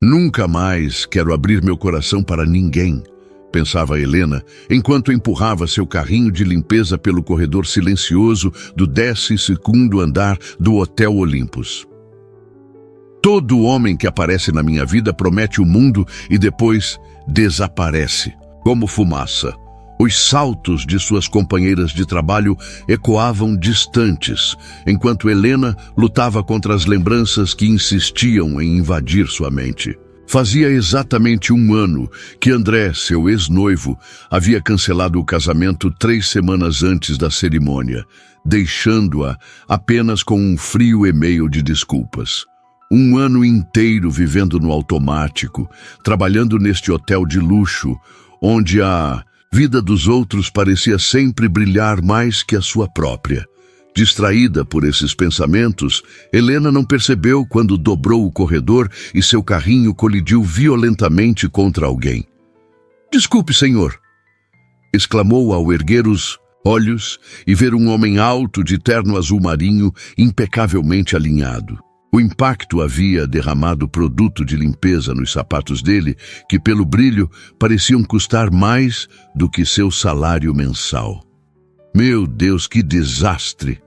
Nunca mais quero abrir meu coração para ninguém, pensava Helena, enquanto empurrava seu carrinho de limpeza pelo corredor silencioso do 12º andar do Hotel Olympus. Todo homem que aparece na minha vida promete o mundo e depois desaparece, como fumaça. Os saltos de suas companheiras de trabalho ecoavam distantes, enquanto Helena lutava contra as lembranças que insistiam em invadir sua mente. Fazia exatamente 1 ano que André, seu ex-noivo, havia cancelado o casamento 3 semanas antes da cerimônia, deixando-a apenas com um frio e-mail de desculpas. 1 ano inteiro vivendo no automático, trabalhando neste hotel de luxo, onde a vida dos outros parecia sempre brilhar mais que a sua própria. Distraída por esses pensamentos, Helena não percebeu quando dobrou o corredor e seu carrinho colidiu violentamente contra alguém. "Desculpe, senhor!" exclamou ao erguer os olhos e ver um homem alto de terno azul marinho impecavelmente alinhado. O impacto havia derramado produto de limpeza nos sapatos dele, que pelo brilho pareciam custar mais do que seu salário mensal. "Meu Deus, que desastre!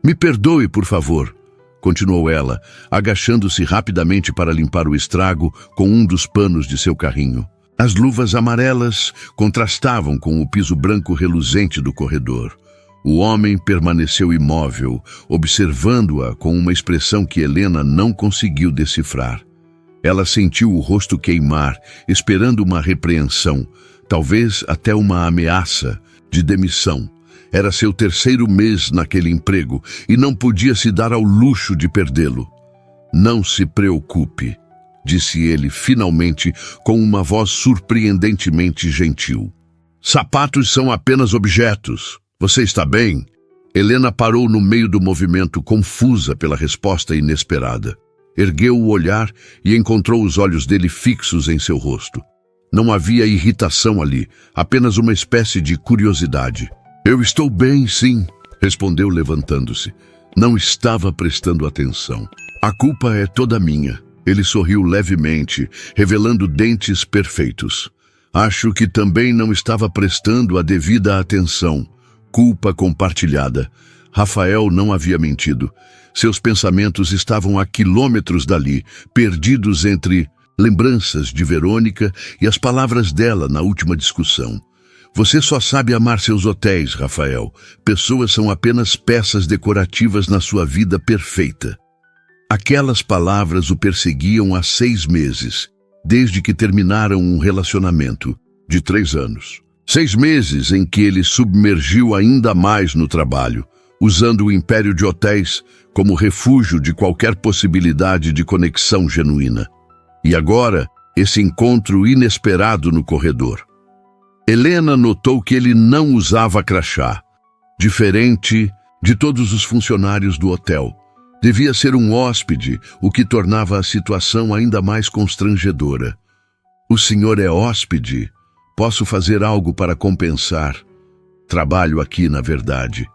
Me perdoe, por favor", continuou ela, agachando-se rapidamente para limpar o estrago com um dos panos de seu carrinho. As luvas amarelas contrastavam com o piso branco reluzente do corredor. O homem permaneceu imóvel, observando-a com uma expressão que Helena não conseguiu decifrar. Ela sentiu o rosto queimar, esperando uma repreensão, talvez até uma ameaça de demissão. Era seu 3º mês naquele emprego e não podia se dar ao luxo de perdê-lo. "Não se preocupe", disse ele finalmente com uma voz surpreendentemente gentil. "Sapatos são apenas objetos. Você está bem?" Helena parou no meio do movimento, confusa pela resposta inesperada. Ergueu o olhar e encontrou os olhos dele fixos em seu rosto. Não havia irritação ali, apenas uma espécie de curiosidade. "Eu estou bem, sim", respondeu levantando-se. Não estava prestando atenção. "A culpa é toda minha." Ele sorriu levemente, revelando dentes perfeitos. "Acho que também não estava prestando a devida atenção." Culpa compartilhada. Rafael não havia mentido. Seus pensamentos estavam a quilômetros dali, perdidos entre lembranças de Verônica e as palavras dela na última discussão. "Você só sabe amar seus hotéis, Rafael. Pessoas são apenas peças decorativas na sua vida perfeita." Aquelas palavras o perseguiam há 6 meses, desde que terminaram um relacionamento de 3 anos. 6 meses em que ele submergiu ainda mais no trabalho, usando o império de hotéis como refúgio de qualquer possibilidade de conexão genuína. E agora, esse encontro inesperado no corredor. Helena notou que ele não usava crachá, diferente de todos os funcionários do hotel. Devia ser um hóspede, o que tornava a situação ainda mais constrangedora. "O senhor é hóspede? Posso fazer algo para compensar?" "Trabalho aqui, na verdade."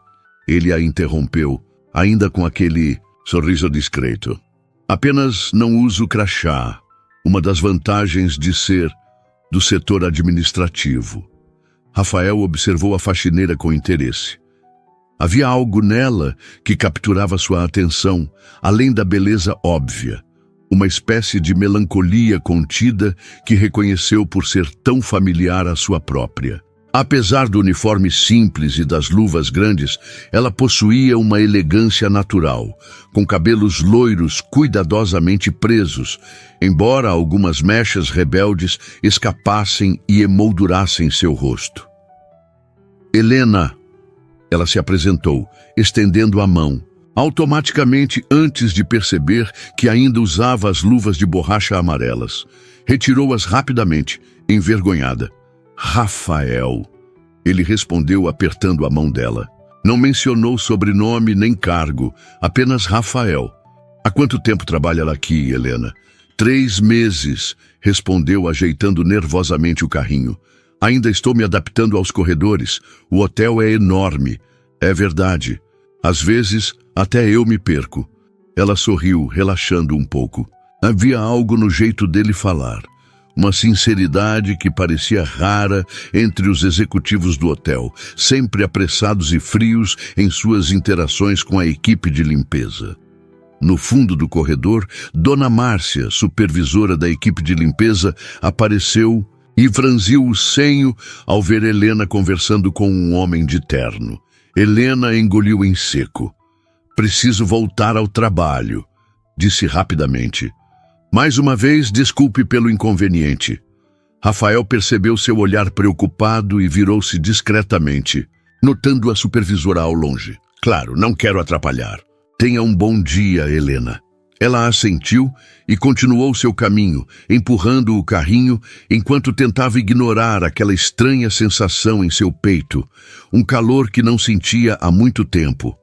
Ele a interrompeu, ainda com aquele sorriso discreto. "Apenas não uso crachá, uma das vantagens de ser do setor administrativo." Rafael observou a faxineira com interesse. Havia algo nela que capturava sua atenção, além da beleza óbvia. Uma espécie de melancolia contida que reconheceu por ser tão familiar à sua própria. Apesar do uniforme simples e das luvas grandes, ela possuía uma elegância natural, com cabelos loiros cuidadosamente presos, embora algumas mechas rebeldes escapassem e emoldurassem seu rosto. "Helena", ela se apresentou, estendendo a mão, automaticamente antes de perceber que ainda usava as luvas de borracha amarelas. Retirou-as rapidamente, envergonhada. "Rafael", ele respondeu apertando a mão dela. Não mencionou sobrenome nem cargo, apenas Rafael. "Há quanto tempo trabalha aqui, Helena?" 3 meses, respondeu ajeitando nervosamente o carrinho. "Ainda estou me adaptando aos corredores. O hotel é enorme." "É verdade. Às vezes, até eu me perco." Ela sorriu, relaxando um pouco. Havia algo no jeito dele falar, uma sinceridade que parecia rara entre os executivos do hotel, sempre apressados e frios em suas interações com a equipe de limpeza. No fundo do corredor, Dona Márcia, supervisora da equipe de limpeza, apareceu e franziu o senho ao ver Helena conversando com um homem de terno. Helena engoliu em seco. "Preciso voltar ao trabalho", disse rapidamente. "Mais uma vez, desculpe pelo inconveniente." Rafael percebeu seu olhar preocupado e virou-se discretamente, notando a supervisora ao longe. "Claro, não quero atrapalhar. Tenha um bom dia, Helena." Ela assentiu e continuou seu caminho, empurrando o carrinho enquanto tentava ignorar aquela estranha sensação em seu peito, um calor que não sentia há muito tempo.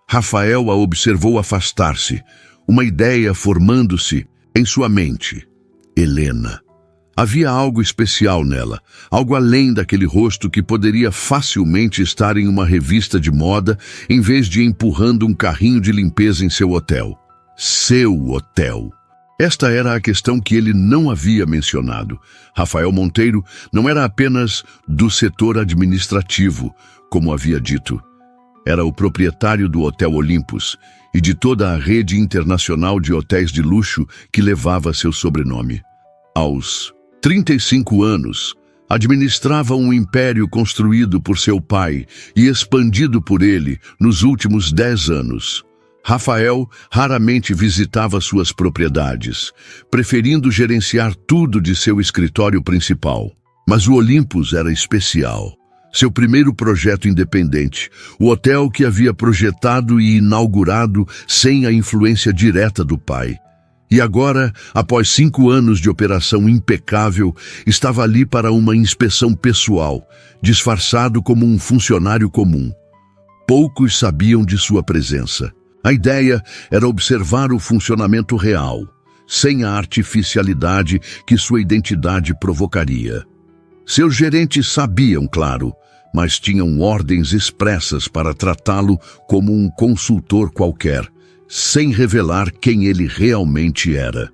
Rafael a observou afastar-se, uma ideia formando-se em sua mente. Helena. Havia algo especial nela, algo além daquele rosto que poderia facilmente estar em uma revista de moda em vez de empurrando um carrinho de limpeza em seu hotel. Seu hotel. Esta era a questão que ele não havia mencionado. Rafael Monteiro não era apenas do setor administrativo, como havia dito. Era o proprietário do Hotel Olympus e de toda a rede internacional de hotéis de luxo que levava seu sobrenome. Aos 35 anos, administrava um império construído por seu pai e expandido por ele nos últimos 10 anos. Rafael raramente visitava suas propriedades, preferindo gerenciar tudo de seu escritório principal. Mas o Olympus era especial. Seu primeiro projeto independente, o hotel que havia projetado e inaugurado sem a influência direta do pai. E agora, após 5 anos de operação impecável, estava ali para uma inspeção pessoal, disfarçado como um funcionário comum. Poucos sabiam de sua presença. A ideia era observar o funcionamento real, sem a artificialidade que sua identidade provocaria. Seus gerentes sabiam, claro, mas tinham ordens expressas para tratá-lo como um consultor qualquer, sem revelar quem ele realmente era.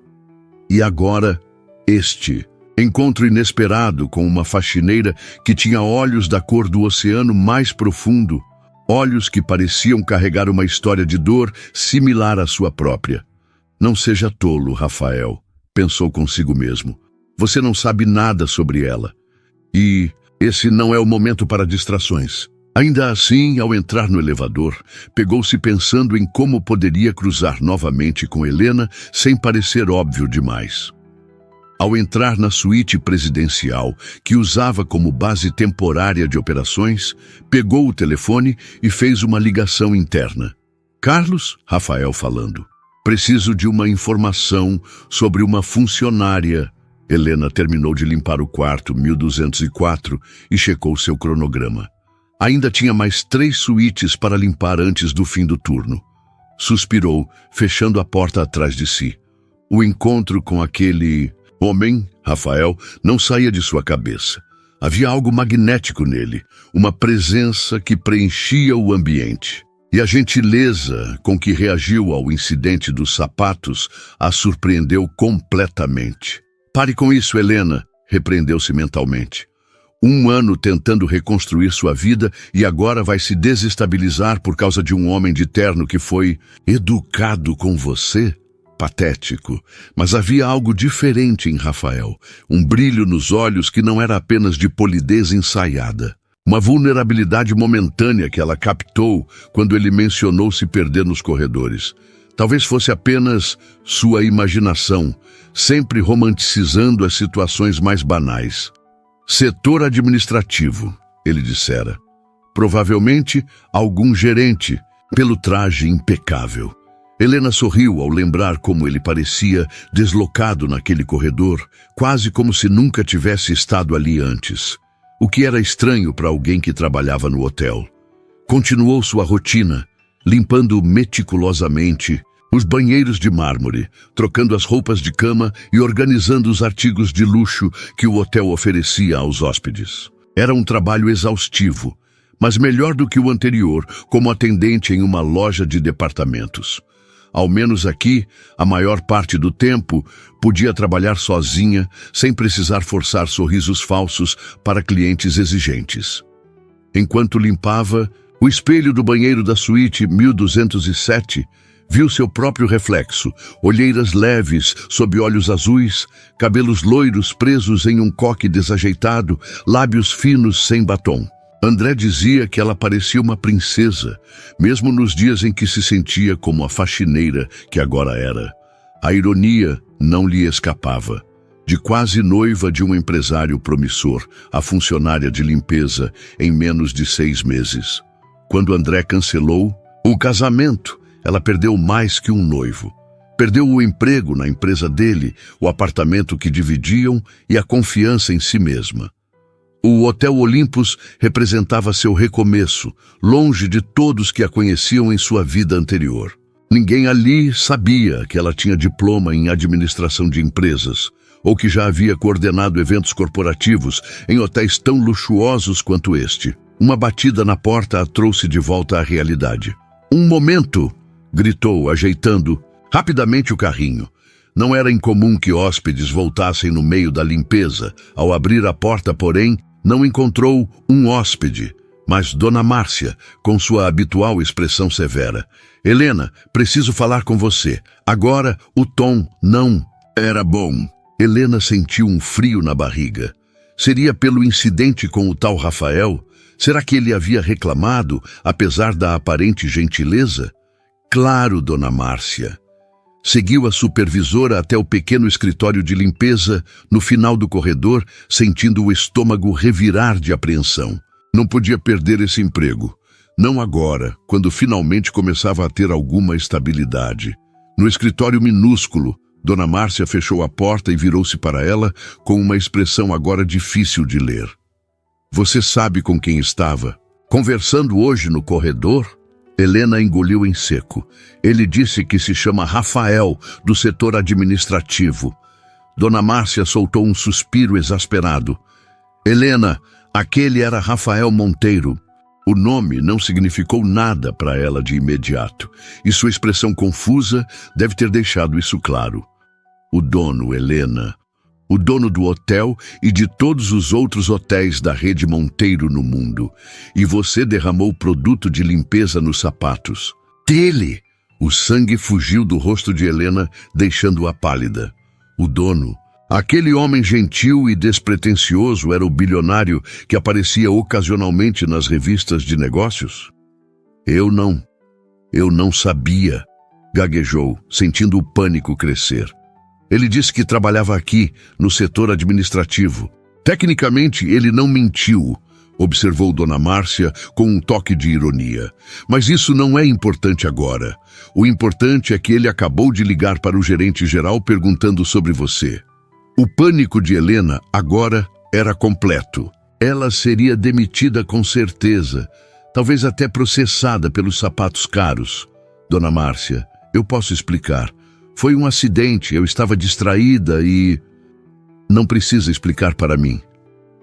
E agora, este encontro inesperado com uma faxineira que tinha olhos da cor do oceano mais profundo, olhos que pareciam carregar uma história de dor similar à sua própria. "Não seja tolo, Rafael", pensou consigo mesmo. "Você não sabe nada sobre ela. E esse não é o momento para distrações." Ainda assim, ao entrar no elevador, pegou-se pensando em como poderia cruzar novamente com Helena sem parecer óbvio demais. Ao entrar na suíte presidencial, que usava como base temporária de operações, pegou o telefone e fez uma ligação interna. "Carlos?", Rafael falando. "Preciso de uma informação sobre uma funcionária." Helena terminou de limpar o quarto 1204 e checou seu cronograma. Ainda tinha mais 3 suítes para limpar antes do fim do turno. Suspirou, fechando a porta atrás de si. O encontro com aquele homem, Rafael, não saía de sua cabeça. Havia algo magnético nele, uma presença que preenchia o ambiente. E a gentileza com que reagiu ao incidente dos sapatos a surpreendeu completamente. "Pare com isso, Helena", repreendeu-se mentalmente. 1 ano tentando reconstruir sua vida e agora vai se desestabilizar por causa de um homem de terno que foi educado com você? Patético. Mas havia algo diferente em Rafael, um brilho nos olhos que não era apenas de polidez ensaiada. Uma vulnerabilidade momentânea que ela captou quando ele mencionou se perder nos corredores. Talvez fosse apenas sua imaginação, sempre romanticizando as situações mais banais. "Setor administrativo", ele dissera. Provavelmente algum gerente, pelo traje impecável. Helena sorriu ao lembrar como ele parecia deslocado naquele corredor, quase como se nunca tivesse estado ali antes. O que era estranho para alguém que trabalhava no hotel. Continuou sua rotina, limpando meticulosamente os banheiros de mármore, trocando as roupas de cama e organizando os artigos de luxo que o hotel oferecia aos hóspedes. Era um trabalho exaustivo, mas melhor do que o anterior, como atendente em uma loja de departamentos. Ao menos aqui, a maior parte do tempo, podia trabalhar sozinha, sem precisar forçar sorrisos falsos para clientes exigentes. Enquanto limpava, o espelho do banheiro da suíte 1207 viu seu próprio reflexo, olheiras leves sob olhos azuis, cabelos loiros presos em um coque desajeitado, lábios finos sem batom. André dizia que ela parecia uma princesa, mesmo nos dias em que se sentia como a faxineira que agora era. A ironia não lhe escapava. De quase noiva de um empresário promissor, a funcionária de limpeza em menos de 6 meses. Quando André cancelou o casamento, ela perdeu mais que um noivo. Perdeu o emprego na empresa dele, o apartamento que dividiam e a confiança em si mesma. O Hotel Olympus representava seu recomeço, longe de todos que a conheciam em sua vida anterior. Ninguém ali sabia que ela tinha diploma em administração de empresas, ou que já havia coordenado eventos corporativos em hotéis tão luxuosos quanto este. Uma batida na porta a trouxe de volta à realidade. "Um momento!" gritou, ajeitando rapidamente o carrinho. Não era incomum que hóspedes voltassem no meio da limpeza. Ao abrir a porta, porém, não encontrou um hóspede, mas Dona Márcia, com sua habitual expressão severa. "Helena, preciso falar com você." Agora, o tom não era bom. Helena sentiu um frio na barriga. Seria pelo incidente com o tal Rafael? Será que ele havia reclamado, apesar da aparente gentileza? Claro, Dona Márcia. Seguiu a supervisora até o pequeno escritório de limpeza, no final do corredor, sentindo o estômago revirar de apreensão. Não podia perder esse emprego. Não agora, quando finalmente começava a ter alguma estabilidade. No escritório minúsculo, Dona Márcia fechou a porta e virou-se para ela com uma expressão agora difícil de ler. "Você sabe com quem estava? Conversando hoje no corredor?" Helena engoliu em seco. "Ele disse que se chama Rafael, do setor administrativo." Dona Márcia soltou um suspiro exasperado. "Helena, aquele era Rafael Monteiro." O nome não significou nada para ela de imediato, e sua expressão confusa deve ter deixado isso claro. "O dono, Helena. O dono do hotel e de todos os outros hotéis da rede Monteiro no mundo. E você derramou produto de limpeza nos sapatos." "Dele!" O sangue fugiu do rosto de Helena, deixando-a pálida. O dono, aquele homem gentil e despretensioso, era o bilionário que aparecia ocasionalmente nas revistas de negócios? Eu não sabia", gaguejou, sentindo o pânico crescer. "Ele disse que trabalhava aqui, no setor administrativo. Tecnicamente, ele não mentiu", observou Dona Márcia com um toque de ironia. "Mas isso não é importante agora. O importante é que ele acabou de ligar para o gerente-geral perguntando sobre você." O pânico de Helena agora era completo. Ela seria demitida com certeza, talvez até processada pelos sapatos caros. "Dona Márcia, eu posso explicar. Foi um acidente, eu estava distraída e..." "Não precisa explicar para mim",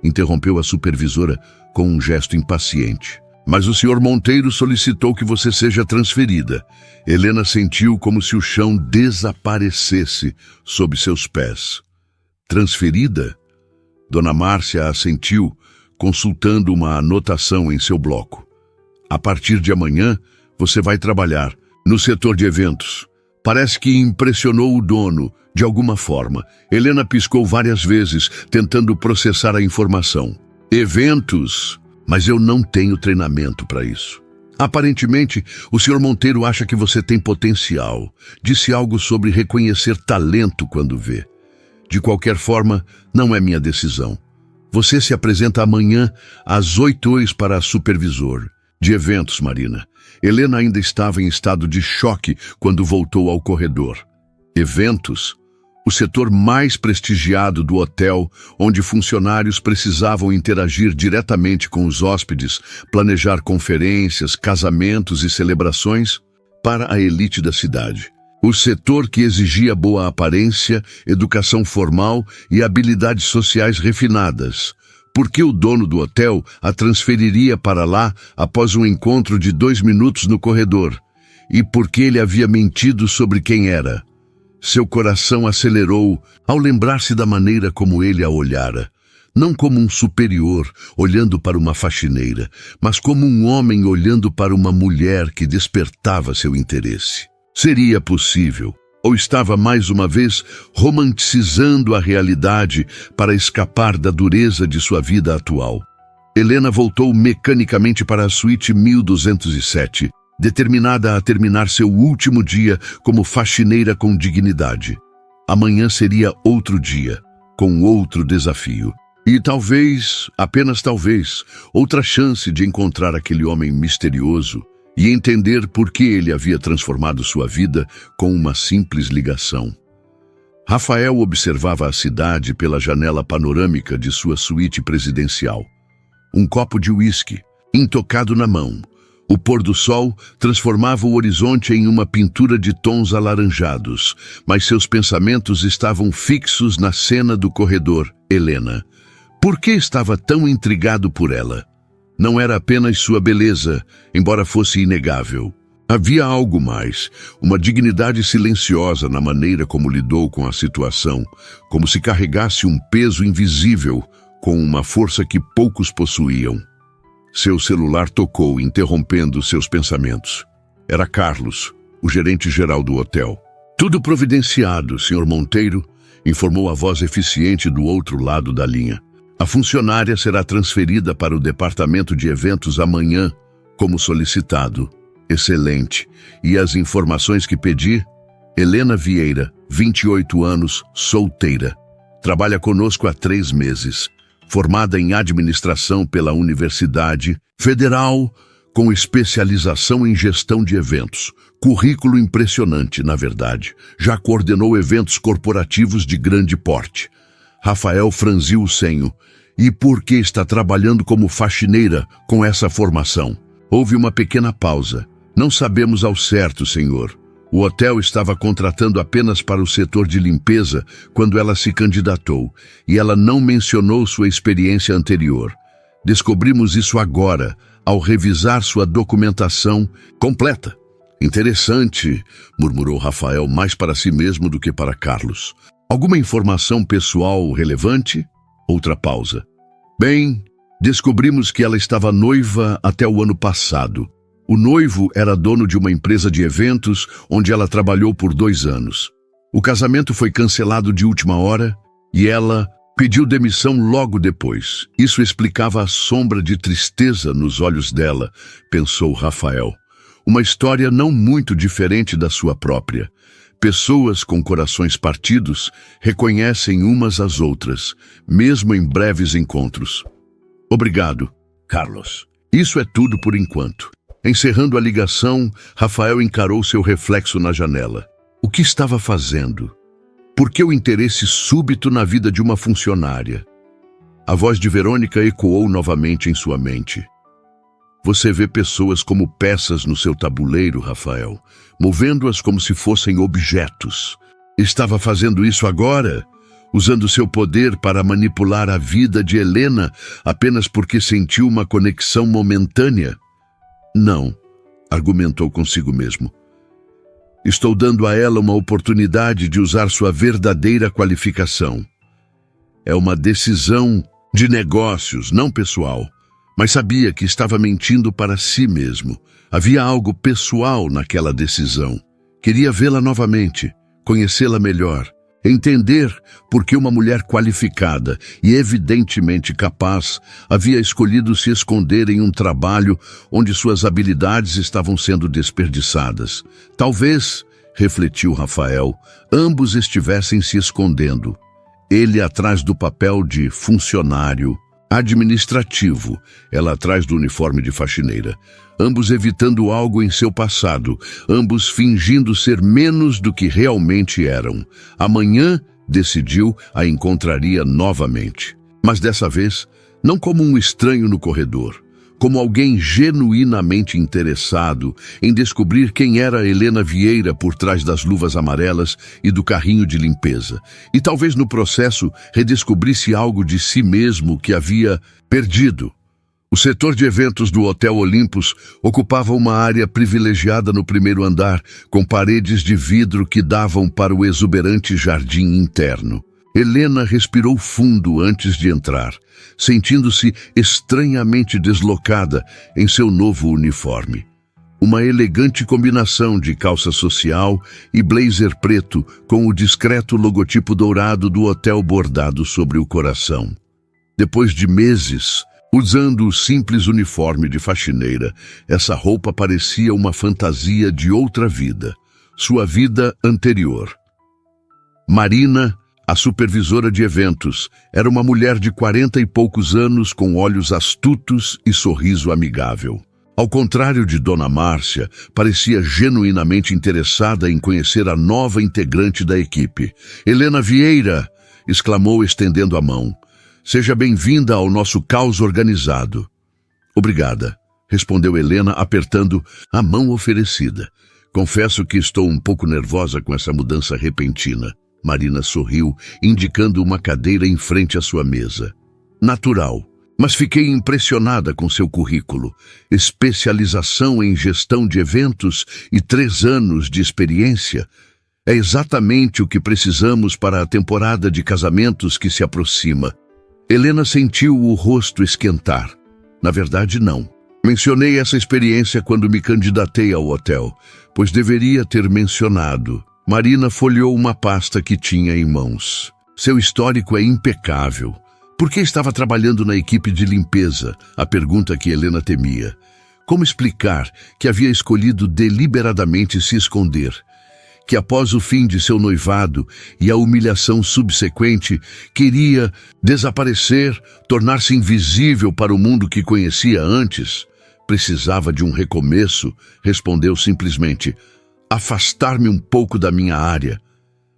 interrompeu a supervisora com um gesto impaciente. "Mas o senhor Monteiro solicitou que você seja transferida." Helena sentiu como se o chão desaparecesse sob seus pés. "Transferida?" Dona Márcia assentiu, consultando uma anotação em seu bloco. "A partir de amanhã, você vai trabalhar no setor de eventos." Parece que impressionou o dono, de alguma forma. Helena piscou várias vezes, tentando processar a informação. "Eventos? Mas eu não tenho treinamento para isso." "Aparentemente, o Sr. Monteiro acha que você tem potencial. Disse algo sobre reconhecer talento quando vê." "De qualquer forma, não é minha decisão. Você se apresenta amanhã às 8h para supervisor de eventos, Marina." Helena ainda estava em estado de choque quando voltou ao corredor. Eventos? O setor mais prestigiado do hotel, onde funcionários precisavam interagir diretamente com os hóspedes, planejar conferências, casamentos e celebrações? Para a elite da cidade. O setor que exigia boa aparência, educação formal e habilidades sociais refinadas. Por que o dono do hotel a transferiria para lá após um encontro de 2 minutos no corredor? e porque ele havia mentido sobre quem era. Seu coração acelerou ao lembrar-se da maneira como ele a olhara. Não como um superior olhando para uma faxineira, mas como um homem olhando para uma mulher que despertava seu interesse. Seria possível, ou estava mais uma vez romanticizando a realidade para escapar da dureza de sua vida atual. Helena voltou mecanicamente para a suíte 1207, determinada a terminar seu último dia como faxineira com dignidade. Amanhã seria outro dia, com outro desafio. E talvez, apenas talvez, outra chance de encontrar aquele homem misterioso e entender por que ele havia transformado sua vida com uma simples ligação. Rafael observava a cidade pela janela panorâmica de sua suíte presidencial. Um copo de uísque, intocado na mão. O pôr do sol transformava o horizonte em uma pintura de tons alaranjados, mas seus pensamentos estavam fixos na cena do corredor, Helena. Por que estava tão intrigado por ela? Não era apenas sua beleza, embora fosse inegável. Havia algo mais, uma dignidade silenciosa na maneira como lidou com a situação, como se carregasse um peso invisível com uma força que poucos possuíam. Seu celular tocou, interrompendo seus pensamentos. Era Carlos, o gerente-geral do hotel. Tudo providenciado, Sr. Monteiro, informou a voz eficiente do outro lado da linha. A funcionária será transferida para o departamento de eventos amanhã, como solicitado. Excelente. E as informações que pedi? Helena Vieira, 28 anos, solteira. Trabalha conosco há 3 meses. Formada em administração pela Universidade Federal, com especialização em gestão de eventos. Currículo impressionante, na verdade. Já coordenou eventos corporativos de grande porte. Rafael franziu o senho. E por que está trabalhando como faxineira com essa formação? Houve uma pequena pausa. Não sabemos ao certo, senhor. O hotel estava contratando apenas para o setor de limpeza quando ela se candidatou, e ela não mencionou sua experiência anterior. Descobrimos isso agora, ao revisar sua documentação completa. Interessante, murmurou Rafael mais para si mesmo do que para Carlos. Alguma informação pessoal relevante? Outra pausa. Bem, descobrimos que ela estava noiva até o ano passado. O noivo era dono de uma empresa de eventos onde ela trabalhou por 2 anos. O casamento foi cancelado de última hora e ela pediu demissão logo depois. Isso explicava a sombra de tristeza nos olhos dela, pensou Rafael. Uma história não muito diferente da sua própria. Pessoas com corações partidos reconhecem umas às outras, mesmo em breves encontros. Obrigado, Carlos. Isso é tudo por enquanto. Encerrando a ligação, Rafael encarou seu reflexo na janela. O que estava fazendo? Por que o interesse súbito na vida de uma funcionária? A voz de Verônica ecoou novamente em sua mente. Você vê pessoas como peças no seu tabuleiro, Rafael, movendo-as como se fossem objetos. Estava fazendo isso agora, usando seu poder para manipular a vida de Helena apenas porque sentiu uma conexão momentânea? Não, argumentou consigo mesmo. Estou dando a ela uma oportunidade de usar sua verdadeira qualificação. É uma decisão de negócios, não pessoal. Mas sabia que estava mentindo para si mesmo. Havia algo pessoal naquela decisão. Queria vê-la novamente, conhecê-la melhor, entender por que uma mulher qualificada e evidentemente capaz havia escolhido se esconder em um trabalho onde suas habilidades estavam sendo desperdiçadas. Talvez, refletiu Rafael, ambos estivessem se escondendo. Ele atrás do papel de funcionário administrativo, ela atrás do uniforme de faxineira. Ambos evitando algo em seu passado, ambos fingindo ser menos do que realmente eram. Amanhã, decidiu, a encontraria novamente. Mas dessa vez, não como um estranho no corredor, como alguém genuinamente interessado em descobrir quem era Helena Vieira por trás das luvas amarelas e do carrinho de limpeza. E talvez no processo redescobrisse algo de si mesmo que havia perdido. O setor de eventos do Hotel Olympus ocupava uma área privilegiada no primeiro andar, com paredes de vidro que davam para o exuberante jardim interno. Helena respirou fundo antes de entrar, sentindo-se estranhamente deslocada em seu novo uniforme. Uma elegante combinação de calça social e blazer preto com o discreto logotipo dourado do hotel bordado sobre o coração. Depois de meses usando o simples uniforme de faxineira, essa roupa parecia uma fantasia de outra vida, sua vida anterior. Marina, a supervisora de eventos, era uma mulher de 40 e poucos anos com olhos astutos e sorriso amigável. Ao contrário de Dona Márcia, parecia genuinamente interessada em conhecer a nova integrante da equipe. Helena Vieira! Exclamou estendendo a mão. Seja bem-vinda ao nosso caos organizado. Obrigada, respondeu Helena apertando a mão oferecida. Confesso que estou um pouco nervosa com essa mudança repentina. Marina sorriu, indicando uma cadeira em frente à sua mesa. Natural, mas fiquei impressionada com seu currículo. Especialização em gestão de eventos e 3 anos de experiência. É exatamente o que precisamos para a temporada de casamentos que se aproxima. Helena sentiu o rosto esquentar. Na verdade, não. Mencionei essa experiência quando me candidatei ao hotel, pois deveria ter mencionado. Marina folheou uma pasta que tinha em mãos. Seu histórico é impecável. Por que estava trabalhando na equipe de limpeza? A pergunta que Helena temia. Como explicar que havia escolhido deliberadamente se esconder? Que após o fim de seu noivado e a humilhação subsequente, queria desaparecer, tornar-se invisível para o mundo que conhecia antes? Precisava de um recomeço, respondeu simplesmente. Afastar-me um pouco da minha área.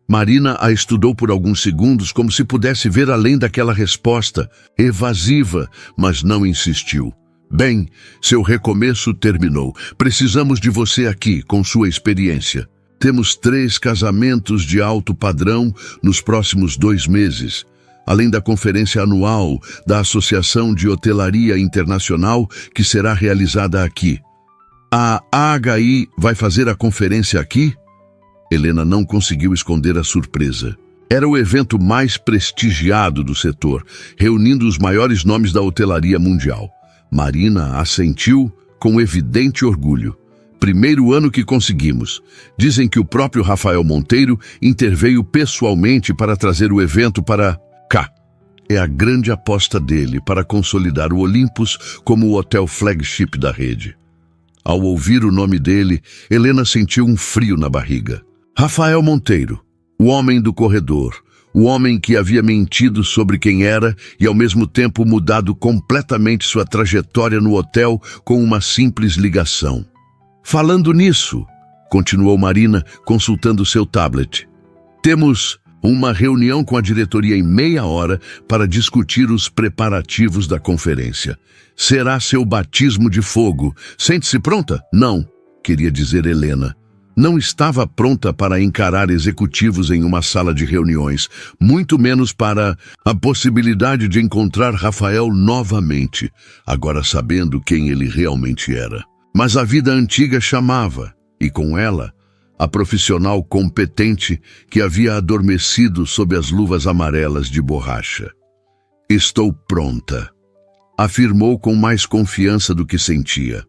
Marina a estudou por alguns segundos como se pudesse ver além daquela resposta, evasiva, mas não insistiu. Bem, seu recomeço terminou. Precisamos de você aqui, com sua experiência. Temos 3 casamentos de alto padrão nos próximos 2 meses, além da conferência anual da Associação de Hotelaria Internacional que será realizada aqui. A AHI vai fazer a conferência aqui? Helena não conseguiu esconder a surpresa. Era o evento mais prestigiado do setor, reunindo os maiores nomes da hotelaria mundial. Marina assentiu com evidente orgulho. Primeiro ano que conseguimos. Dizem que o próprio Rafael Monteiro interveio pessoalmente para trazer o evento para cá. É a grande aposta dele para consolidar o Olympus como o hotel flagship da rede. Ao ouvir o nome dele, Helena sentiu um frio na barriga. Rafael Monteiro, o homem do corredor, o homem que havia mentido sobre quem era e ao mesmo tempo mudado completamente sua trajetória no hotel com uma simples ligação. Falando nisso, continuou Marina, consultando seu tablet, temos uma reunião com a diretoria em meia hora para discutir os preparativos da conferência. Será seu batismo de fogo. Sente-se pronta? Não, queria dizer Helena. Não estava pronta para encarar executivos em uma sala de reuniões, muito menos para a possibilidade de encontrar Rafael novamente, agora sabendo quem ele realmente era. Mas a vida antiga chamava, e com ela, a profissional competente que havia adormecido sob as luvas amarelas de borracha. Estou pronta, afirmou com mais confiança do que sentia.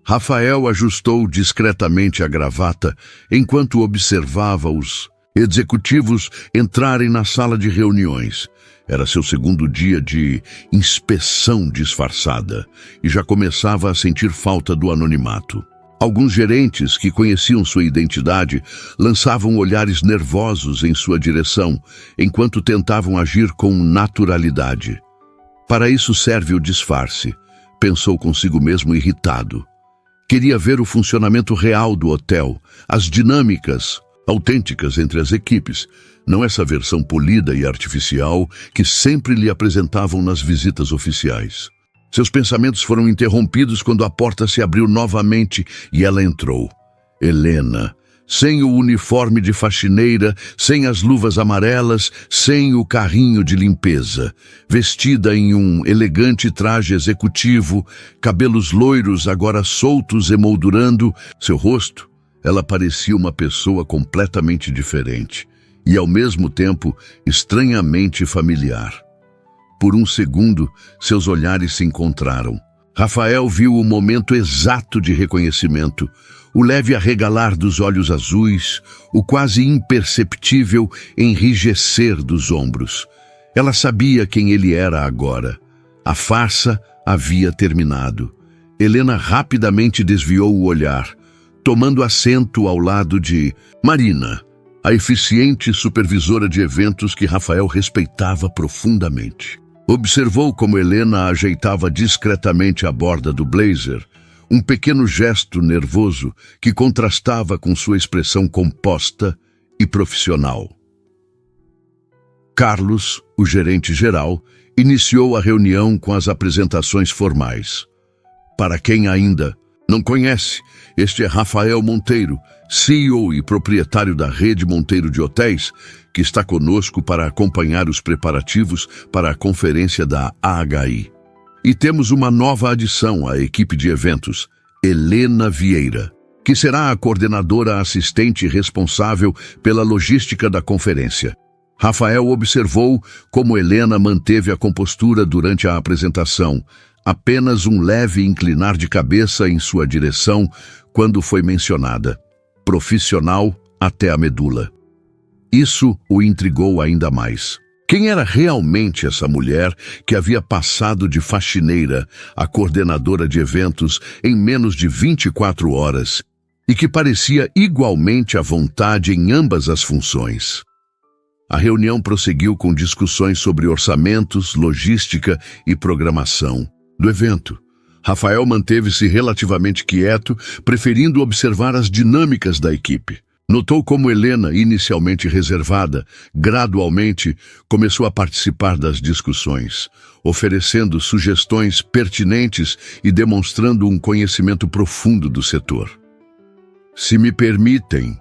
Rafael ajustou discretamente a gravata enquanto observava os executivos entrarem na sala de reuniões. Era seu segundo dia de inspeção disfarçada e já começava a sentir falta do anonimato. Alguns gerentes que conheciam sua identidade lançavam olhares nervosos em sua direção, enquanto tentavam agir com naturalidade. Para isso serve o disfarce, pensou consigo mesmo irritado. Queria ver o funcionamento real do hotel, as dinâmicas autênticas entre as equipes, não essa versão polida e artificial que sempre lhe apresentavam nas visitas oficiais. Seus pensamentos foram interrompidos quando a porta se abriu novamente e ela entrou. Helena, sem o uniforme de faxineira, sem as luvas amarelas, sem o carrinho de limpeza. Vestida em um elegante traje executivo, cabelos loiros agora soltos emoldurando seu rosto, ela parecia uma pessoa completamente diferente e, ao mesmo tempo, estranhamente familiar. Por um segundo, seus olhares se encontraram. Rafael viu o momento exato de reconhecimento, o leve arregalar dos olhos azuis, o quase imperceptível enrijecer dos ombros. Ela sabia quem ele era agora. A farsa havia terminado. Helena rapidamente desviou o olhar, tomando assento ao lado de Marina, a eficiente supervisora de eventos que Rafael respeitava profundamente. Observou como Helena ajeitava discretamente a borda do blazer, um pequeno gesto nervoso que contrastava com sua expressão composta e profissional. Carlos, o gerente-geral, iniciou a reunião com as apresentações formais. Para quem ainda não conhece, este é Rafael Monteiro, CEO e proprietário da rede Monteiro de Hotéis, que está conosco para acompanhar os preparativos para a conferência da AHI. E temos uma nova adição à equipe de eventos, Helena Vieira, que será a coordenadora assistente responsável pela logística da conferência. Rafael observou como Helena manteve a compostura durante a apresentação, apenas um leve inclinar de cabeça em sua direção quando foi mencionada. Profissional até a medula. Isso o intrigou ainda mais. Quem era realmente essa mulher que havia passado de faxineira a coordenadora de eventos em menos de 24 horas e que parecia igualmente à vontade em ambas as funções? A reunião prosseguiu com discussões sobre orçamentos, logística e programação do evento. Rafael manteve-se relativamente quieto, preferindo observar as dinâmicas da equipe. Notou como Helena, inicialmente reservada, gradualmente começou a participar das discussões, oferecendo sugestões pertinentes e demonstrando um conhecimento profundo do setor. "Se me permitem",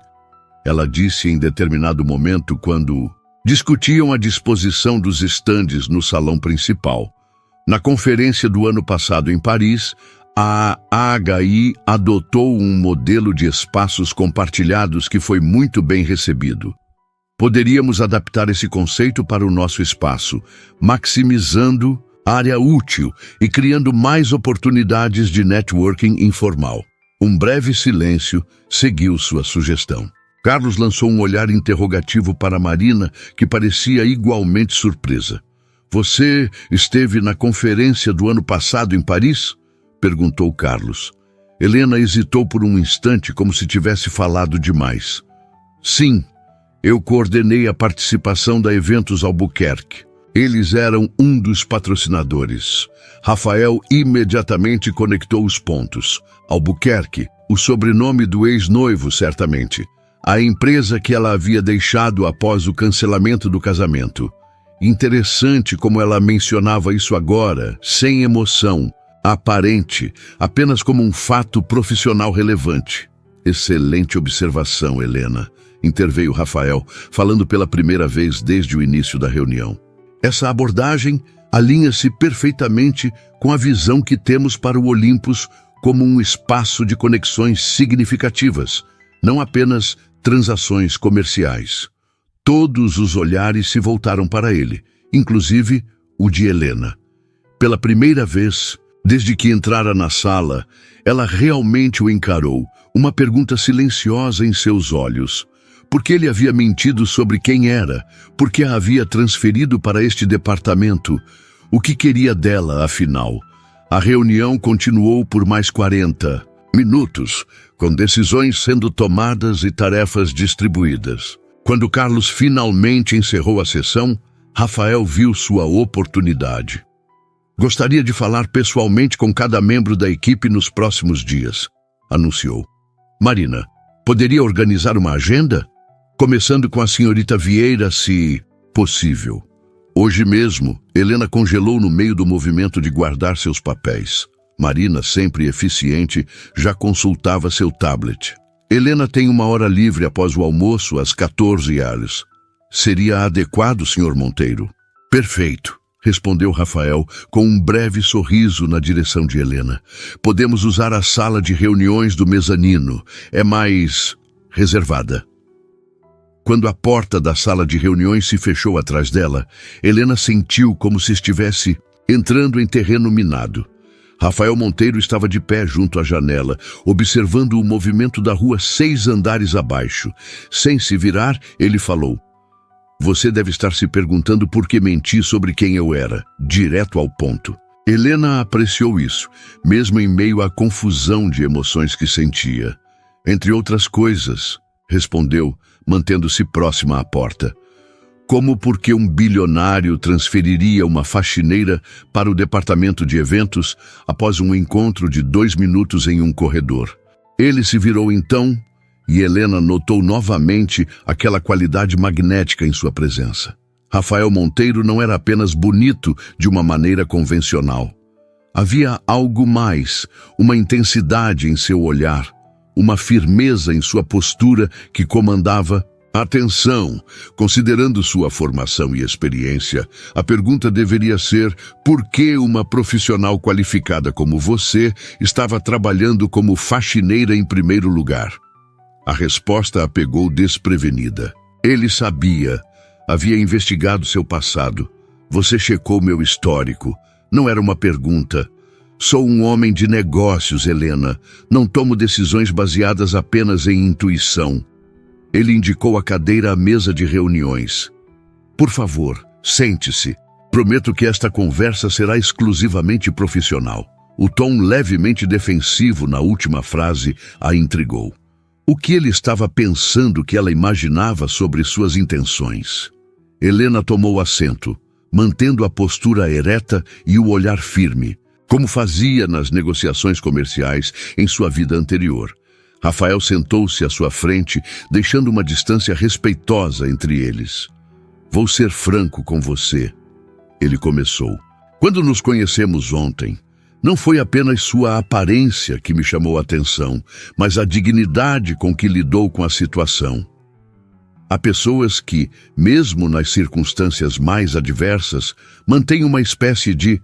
ela disse em determinado momento quando discutiam a disposição dos estandes no salão principal. Na conferência do ano passado em Paris, a AHI adotou um modelo de espaços compartilhados que foi muito bem recebido. Poderíamos adaptar esse conceito para o nosso espaço, maximizando a área útil e criando mais oportunidades de networking informal. Um breve silêncio seguiu sua sugestão. Carlos lançou um olhar interrogativo para Marina, que parecia igualmente surpresa. "Você esteve na conferência do ano passado em Paris?" perguntou Carlos. Helena hesitou por um instante, como se tivesse falado demais. "Sim, eu coordenei a participação da Eventos Albuquerque. Eles eram um dos patrocinadores." Rafael imediatamente conectou os pontos. Albuquerque, o sobrenome do ex-noivo, certamente. A empresa que ela havia deixado após o cancelamento do casamento. Interessante como ela mencionava isso agora, sem emoção, aparente, apenas como um fato profissional relevante. "Excelente observação, Helena", interveio Rafael, falando pela primeira vez desde o início da reunião. "Essa abordagem alinha-se perfeitamente com a visão que temos para o Olympus como um espaço de conexões significativas, não apenas transações comerciais." Todos os olhares se voltaram para ele, inclusive o de Helena. Pela primeira vez, desde que entrara na sala, ela realmente o encarou, uma pergunta silenciosa em seus olhos. Por que ele havia mentido sobre quem era? Por que a havia transferido para este departamento? O que queria dela, afinal? A reunião continuou por mais 40 minutos, com decisões sendo tomadas e tarefas distribuídas. Quando Carlos finalmente encerrou a sessão, Rafael viu sua oportunidade. "Gostaria de falar pessoalmente com cada membro da equipe nos próximos dias", anunciou. "Marina, poderia organizar uma agenda? Começando com a senhorita Vieira, se possível." Hoje mesmo, Helena congelou no meio do movimento de guardar seus papéis. Marina, sempre eficiente, já consultava seu tablet. Helena tem uma hora livre após o almoço, às 14 horas. Seria adequado, Sr. Monteiro? Perfeito, respondeu Rafael com um breve sorriso na direção de Helena. Podemos usar a sala de reuniões do mezanino. É mais reservada. Quando a porta da sala de reuniões se fechou atrás dela, Helena sentiu como se estivesse entrando em terreno minado. Rafael Monteiro estava de pé junto à janela, observando o movimento da rua 6 andares abaixo. Sem se virar, ele falou: Você deve estar se perguntando por que menti sobre quem eu era, direto ao ponto. Helena apreciou isso, mesmo em meio à confusão de emoções que sentia. Entre outras coisas, respondeu, mantendo-se próxima à porta. Como porque um bilionário transferiria uma faxineira para o departamento de eventos após um encontro de 2 minutos em um corredor. Ele se virou então e Helena notou novamente aquela qualidade magnética em sua presença. Rafael Monteiro não era apenas bonito de uma maneira convencional. Havia algo mais, uma intensidade em seu olhar, uma firmeza em sua postura que comandava. Atenção! Considerando sua formação e experiência, a pergunta deveria ser: por que uma profissional qualificada como você estava trabalhando como faxineira em primeiro lugar? A resposta a pegou desprevenida. Ele sabia. Havia investigado seu passado. Você checou meu histórico. Não era uma pergunta. Sou um homem de negócios, Helena. Não tomo decisões baseadas apenas em intuição. Ele indicou a cadeira à mesa de reuniões. Por favor, sente-se. Prometo que esta conversa será exclusivamente profissional. O tom levemente defensivo na última frase a intrigou. O que ele estava pensando que ela imaginava sobre suas intenções? Helena tomou assento, mantendo a postura ereta e o olhar firme, como fazia nas negociações comerciais em sua vida anterior. Rafael sentou-se à sua frente, deixando uma distância respeitosa entre eles. Vou ser franco com você, ele começou. Quando nos conhecemos ontem, não foi apenas sua aparência que me chamou a atenção, mas a dignidade com que lidou com a situação. Há pessoas que, mesmo nas circunstâncias mais adversas, mantêm uma espécie de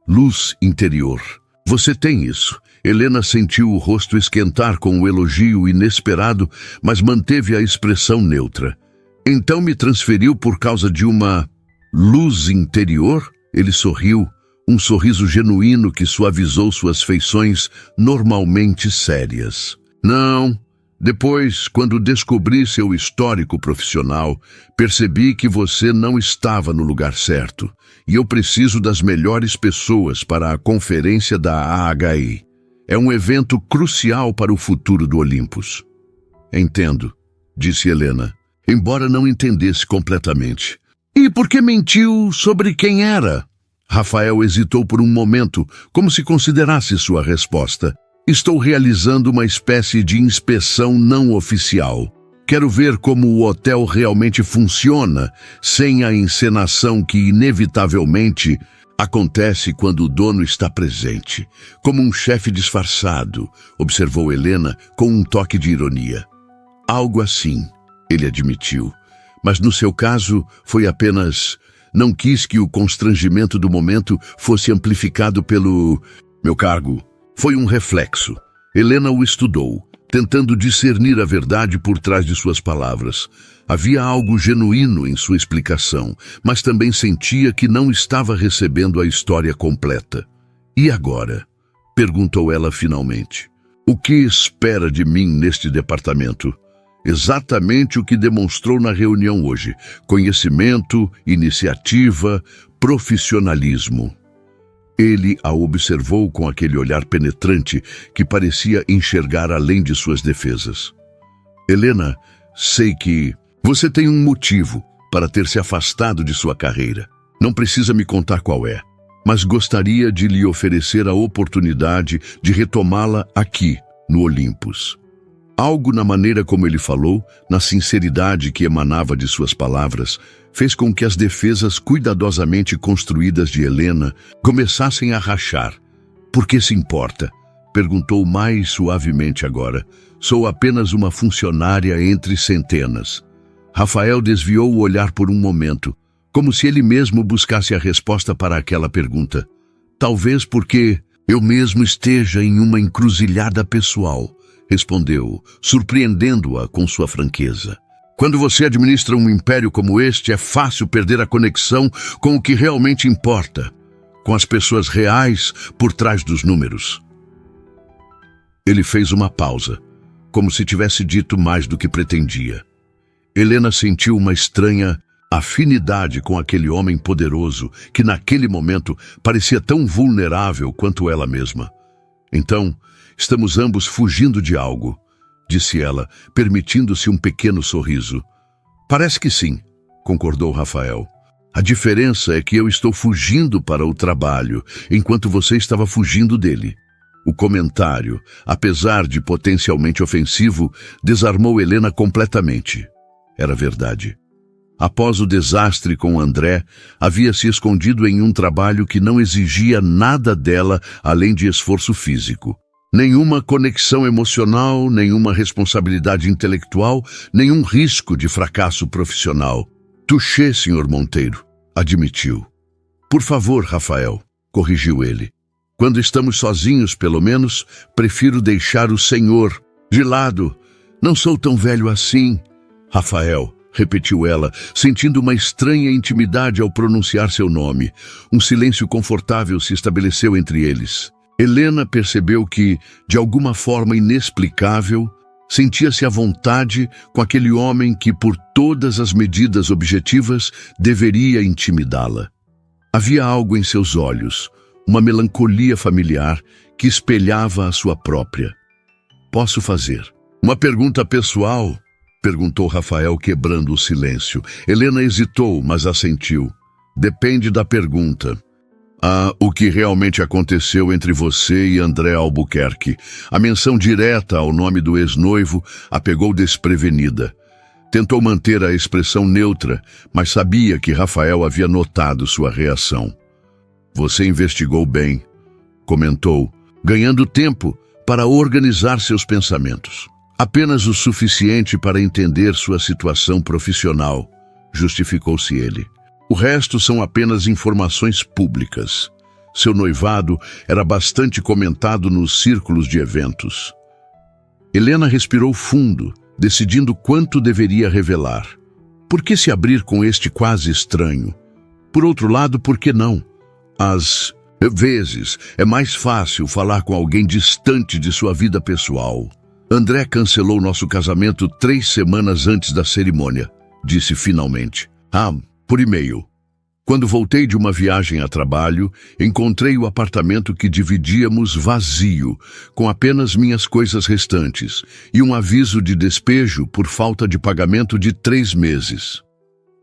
luz interior. Você tem isso. Helena sentiu o rosto esquentar com o elogio inesperado, mas manteve a expressão neutra. Então me transferiu por causa de uma luz interior? Ele sorriu, um sorriso genuíno que suavizou suas feições normalmente sérias. Não. Depois, quando descobri seu histórico profissional, percebi que você não estava no lugar certo, e eu preciso das melhores pessoas para a conferência da AHI. É um evento crucial para o futuro do Olympus. Entendo, disse Helena, embora não entendesse completamente. E por que mentiu sobre quem era? Rafael hesitou por um momento, como se considerasse sua resposta. Estou realizando uma espécie de inspeção não oficial. Quero ver como o hotel realmente funciona, sem a encenação que inevitavelmente acontece quando o dono está presente. Como um chefe disfarçado, observou Helena com um toque de ironia. Algo assim, ele admitiu. Mas no seu caso foi apenas... Não quis que o constrangimento do momento fosse amplificado pelo... meu cargo. Foi um reflexo. Helena o estudou, tentando discernir a verdade por trás de suas palavras. Havia algo genuíno em sua explicação, mas também sentia que não estava recebendo a história completa. E agora? Perguntou ela finalmente. O que espera de mim neste departamento? Exatamente o que demonstrou na reunião hoje. Conhecimento, iniciativa, profissionalismo. Ele a observou com aquele olhar penetrante que parecia enxergar além de suas defesas. Helena, sei que você tem um motivo para ter se afastado de sua carreira. Não precisa me contar qual é, mas gostaria de lhe oferecer a oportunidade de retomá-la aqui, no Olympus. Algo na maneira como ele falou, na sinceridade que emanava de suas palavras, fez com que as defesas cuidadosamente construídas de Helena começassem a rachar. Por que se importa? Perguntou mais suavemente agora. Sou apenas uma funcionária entre centenas. Rafael desviou o olhar por um momento, como se ele mesmo buscasse a resposta para aquela pergunta. Talvez porque eu mesmo esteja em uma encruzilhada pessoal, respondeu, surpreendendo-a com sua franqueza. Quando você administra um império como este, é fácil perder a conexão com o que realmente importa, com as pessoas reais por trás dos números. Ele fez uma pausa, como se tivesse dito mais do que pretendia. Helena sentiu uma estranha afinidade com aquele homem poderoso que naquele momento parecia tão vulnerável quanto ela mesma. Então, estamos ambos fugindo de algo, disse ela, permitindo-se um pequeno sorriso. Parece que sim, concordou Rafael. A diferença é que eu estou fugindo para o trabalho, enquanto você estava fugindo dele. O comentário, apesar de potencialmente ofensivo, desarmou Helena completamente. Era verdade. Após o desastre com André, havia se escondido em um trabalho que não exigia nada dela além de esforço físico. Nenhuma conexão emocional, nenhuma responsabilidade intelectual, nenhum risco de fracasso profissional. Touché, Sr. Monteiro, admitiu. Por favor, Rafael, corrigiu ele. Quando estamos sozinhos, pelo menos, prefiro deixar o senhor de lado. Não sou tão velho assim. Rafael, repetiu ela, sentindo uma estranha intimidade ao pronunciar seu nome. Um silêncio confortável se estabeleceu entre eles. Helena percebeu que, de alguma forma inexplicável, sentia-se à vontade com aquele homem que, por todas as medidas objetivas, deveria intimidá-la. Havia algo em seus olhos, uma melancolia familiar que espelhava a sua própria. Posso fazer uma pergunta pessoal? Perguntou Rafael, quebrando o silêncio. Helena hesitou, mas assentiu. Depende da pergunta. O que realmente aconteceu entre você e André Albuquerque. A menção direta ao nome do ex-noivo a pegou desprevenida. Tentou manter a expressão neutra, mas sabia que Rafael havia notado sua reação. Você investigou bem, comentou, ganhando tempo para organizar seus pensamentos. Apenas o suficiente para entender sua situação profissional, justificou-se ele. O resto são apenas informações públicas. Seu noivado era bastante comentado nos círculos de eventos. Helena respirou fundo, decidindo quanto deveria revelar. Por que se abrir com este quase estranho? Por outro lado, por que não? Às vezes, é mais fácil falar com alguém distante de sua vida pessoal. André cancelou nosso casamento 3 semanas antes da cerimônia, disse finalmente. Por e-mail. Quando voltei de uma viagem a trabalho, encontrei o apartamento que dividíamos vazio, com apenas minhas coisas restantes, e um aviso de despejo por falta de pagamento de 3 meses.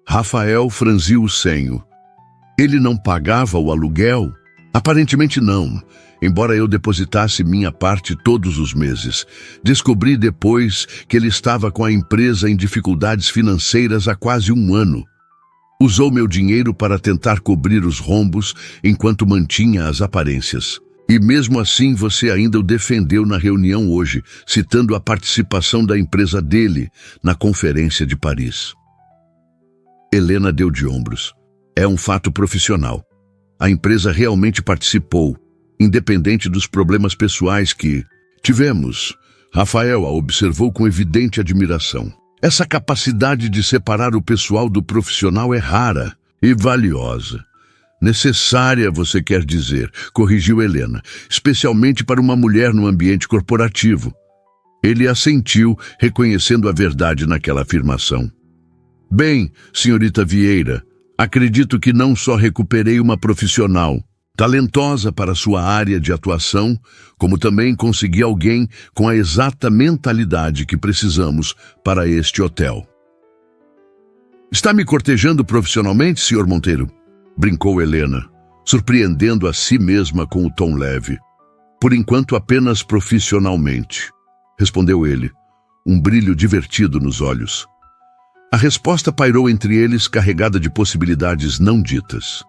Rafael franziu o senho. Ele não pagava o aluguel? Aparentemente não, embora eu depositasse minha parte todos os meses. Descobri depois que ele estava com a empresa em dificuldades financeiras há quase 1 ano. Usou meu dinheiro para tentar cobrir os rombos enquanto mantinha as aparências. E mesmo assim você ainda o defendeu na reunião hoje, citando a participação da empresa dele na conferência de Paris. Helena deu de ombros. É um fato profissional. A empresa realmente participou, independente dos problemas pessoais que tivemos. Rafael a observou com evidente admiração. Essa capacidade de separar o pessoal do profissional é rara e valiosa. Necessária, você quer dizer, corrigiu Helena, especialmente para uma mulher no ambiente corporativo. Ele assentiu, reconhecendo a verdade naquela afirmação. Bem, senhorita Vieira, acredito que não só recuperei uma profissional talentosa para sua área de atuação, como também consegui alguém com a exata mentalidade que precisamos para este hotel. Está me cortejando profissionalmente, Sr. Monteiro? Brincou Helena, surpreendendo a si mesma com o tom leve. Por enquanto apenas profissionalmente, respondeu ele, um brilho divertido nos olhos. A resposta pairou entre eles carregada de possibilidades não ditas.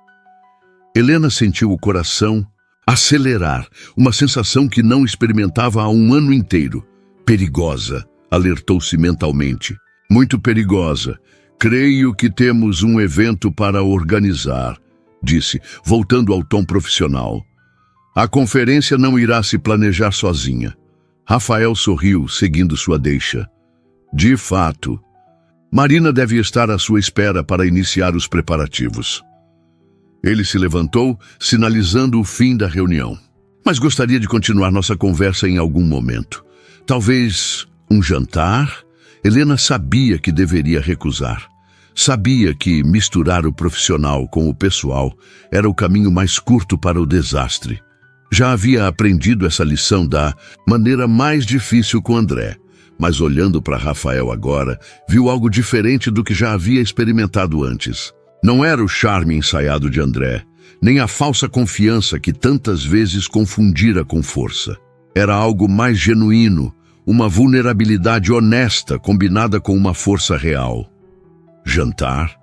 Helena sentiu o coração acelerar, uma sensação que não experimentava há 1 ano inteiro. Perigosa, alertou-se mentalmente. Muito perigosa. Creio que temos um evento para organizar, disse, voltando ao tom profissional. A conferência não irá se planejar sozinha. Rafael sorriu, seguindo sua deixa. De fato. Marina deve estar à sua espera para iniciar os preparativos. Ele se levantou, sinalizando o fim da reunião. Mas gostaria de continuar nossa conversa em algum momento. Talvez um jantar? Helena sabia que deveria recusar. Sabia que misturar o profissional com o pessoal era o caminho mais curto para o desastre. Já havia aprendido essa lição da maneira mais difícil com André, mas olhando para Rafael agora, viu algo diferente do que já havia experimentado antes. Não era o charme ensaiado de André, nem a falsa confiança que tantas vezes confundira com força. Era algo mais genuíno, uma vulnerabilidade honesta combinada com uma força real. Jantar?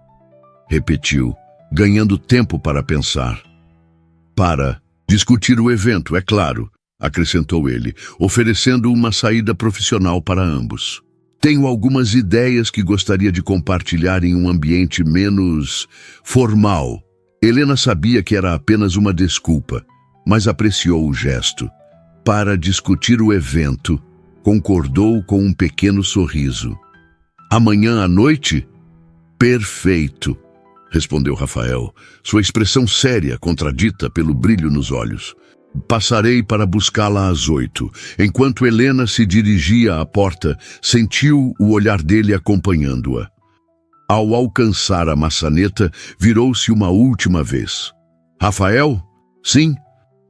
Repetiu, ganhando tempo para pensar. Para discutir o evento, é claro, acrescentou ele, oferecendo uma saída profissional para ambos. Tenho algumas ideias que gostaria de compartilhar em um ambiente menos formal. Helena sabia que era apenas uma desculpa, mas apreciou o gesto. Para discutir o evento, concordou com um pequeno sorriso. Amanhã à noite? Perfeito, respondeu Rafael, sua expressão séria contradita pelo brilho nos olhos. Passarei para buscá-la às 8. Enquanto Helena se dirigia à porta, sentiu o olhar dele acompanhando-a. Ao alcançar a maçaneta, virou-se uma última vez. Rafael? Sim.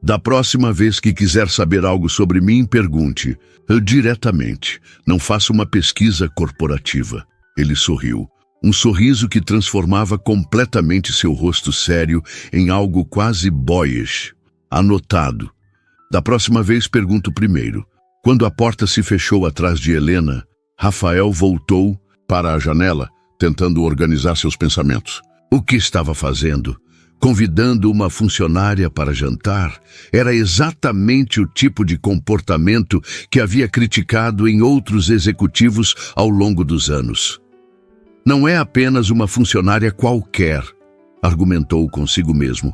Da próxima vez que quiser saber algo sobre mim, pergunte. Diretamente. Não faça uma pesquisa corporativa. Ele sorriu. Um sorriso que transformava completamente seu rosto sério em algo quase boyish. Anotado. Da próxima vez pergunto primeiro. Quando a porta se fechou atrás de Helena, Rafael voltou para a janela, tentando organizar seus pensamentos. O que estava fazendo? Convidando uma funcionária para jantar? Era exatamente o tipo de comportamento que havia criticado em outros executivos ao longo dos anos. Não é apenas uma funcionária qualquer, argumentou consigo mesmo.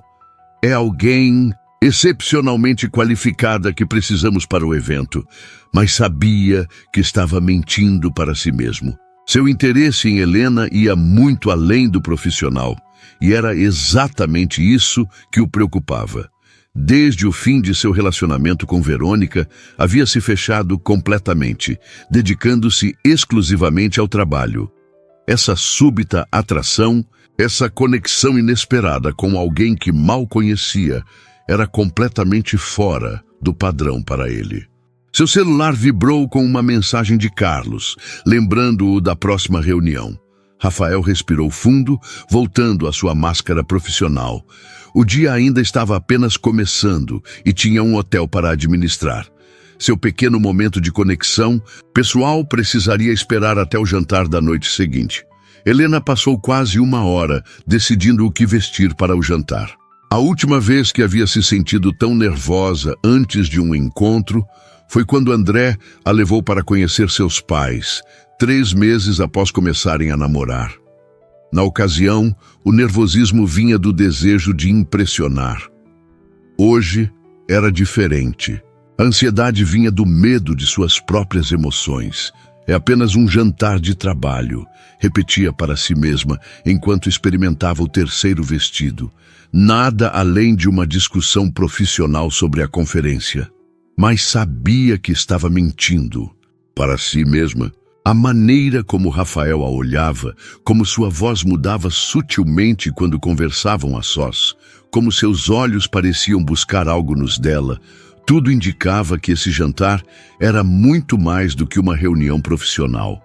É alguém excepcionalmente qualificada que precisamos para o evento, mas sabia que estava mentindo para si mesmo. Seu interesse em Helena ia muito além do profissional, e era exatamente isso que o preocupava. Desde o fim de seu relacionamento com Verônica, havia se fechado completamente, dedicando-se exclusivamente ao trabalho. Essa súbita atração, essa conexão inesperada com alguém que mal conhecia, era completamente fora do padrão para ele. Seu celular vibrou com uma mensagem de Carlos, lembrando-o da próxima reunião. Rafael respirou fundo, voltando à sua máscara profissional. O dia ainda estava apenas começando e tinha um hotel para administrar. Seu pequeno momento de conexão pessoal precisaria esperar até o jantar da noite seguinte. Helena passou quase 1 hora decidindo o que vestir para o jantar. A última vez que havia se sentido tão nervosa antes de um encontro foi quando André a levou para conhecer seus pais, 3 meses após começarem a namorar. Na ocasião, o nervosismo vinha do desejo de impressionar. Hoje era diferente. A ansiedade vinha do medo de suas próprias emoções. É apenas um jantar de trabalho, repetia para si mesma enquanto experimentava o terceiro vestido. Nada além de uma discussão profissional sobre a conferência. Mas sabia que estava mentindo. Para si mesma, a maneira como Rafael a olhava, como sua voz mudava sutilmente quando conversavam a sós, como seus olhos pareciam buscar algo nos dela, tudo indicava que esse jantar era muito mais do que uma reunião profissional.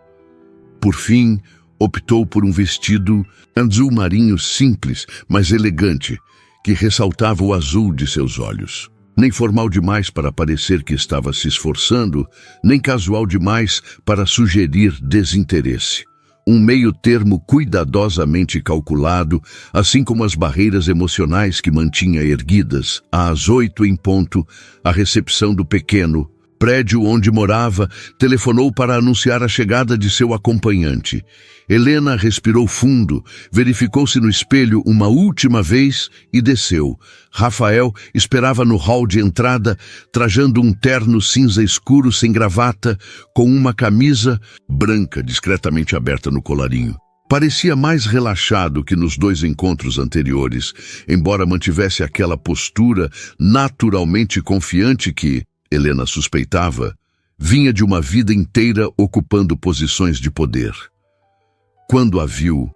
Por fim, optou por um vestido azul marinho simples, mas elegante, que ressaltava o azul de seus olhos. Nem formal demais para parecer que estava se esforçando, nem casual demais para sugerir desinteresse. Um meio termo cuidadosamente calculado, assim como as barreiras emocionais que mantinha erguidas, às 8 em ponto, a recepção do pequeno, prédio onde morava, telefonou para anunciar a chegada de seu acompanhante. Helena respirou fundo, verificou-se no espelho uma última vez e desceu. Rafael esperava no hall de entrada, trajando um terno cinza escuro sem gravata, com uma camisa branca discretamente aberta no colarinho. Parecia mais relaxado que nos 2 encontros anteriores, embora mantivesse aquela postura naturalmente confiante que, Helena suspeitava, vinha de uma vida inteira ocupando posições de poder. Quando a viu,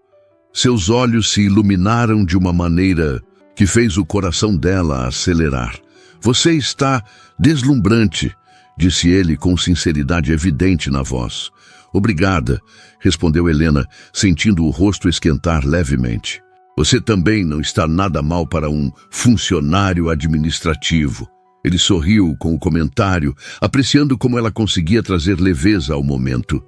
seus olhos se iluminaram de uma maneira que fez o coração dela acelerar. "Você está deslumbrante", disse ele com sinceridade evidente na voz. "Obrigada", respondeu Helena, sentindo o rosto esquentar levemente. "Você também não está nada mal para um funcionário administrativo." Ele sorriu com o comentário, apreciando como ela conseguia trazer leveza ao momento.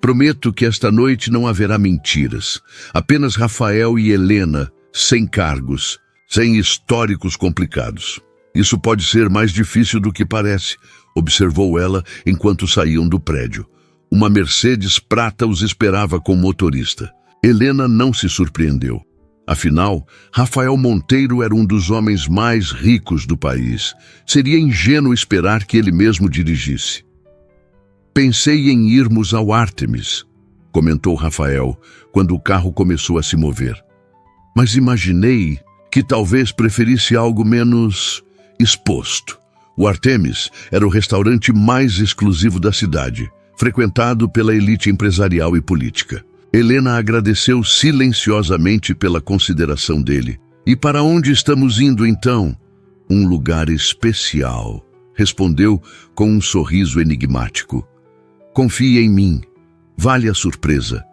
"Prometo que esta noite não haverá mentiras. Apenas Rafael e Helena, sem cargos, sem históricos complicados. Isso pode ser mais difícil do que parece", observou ela enquanto saíam do prédio. Uma Mercedes prata os esperava com motorista. Helena não se surpreendeu. Afinal, Rafael Monteiro era um dos homens mais ricos do país. Seria ingênuo esperar que ele mesmo dirigisse. "Pensei em irmos ao Artemis", comentou Rafael, quando o carro começou a se mover. "Mas imaginei que talvez preferisse algo menos exposto." O Artemis era o restaurante mais exclusivo da cidade, frequentado pela elite empresarial e política. Helena agradeceu silenciosamente pela consideração dele. "E para onde estamos indo então?" "Um lugar especial", respondeu com um sorriso enigmático. "Confie em mim. Vale a surpresa."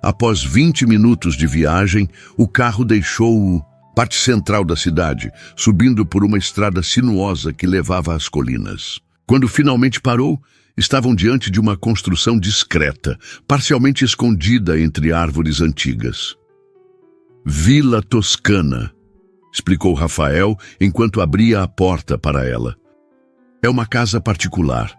Após 20 minutos de viagem, o carro deixou parte central da cidade, subindo por uma estrada sinuosa que levava às colinas. Quando finalmente parou, estavam diante de uma construção discreta, parcialmente escondida entre árvores antigas. "Vila Toscana", explicou Rafael enquanto abria a porta para ela. "É uma casa particular,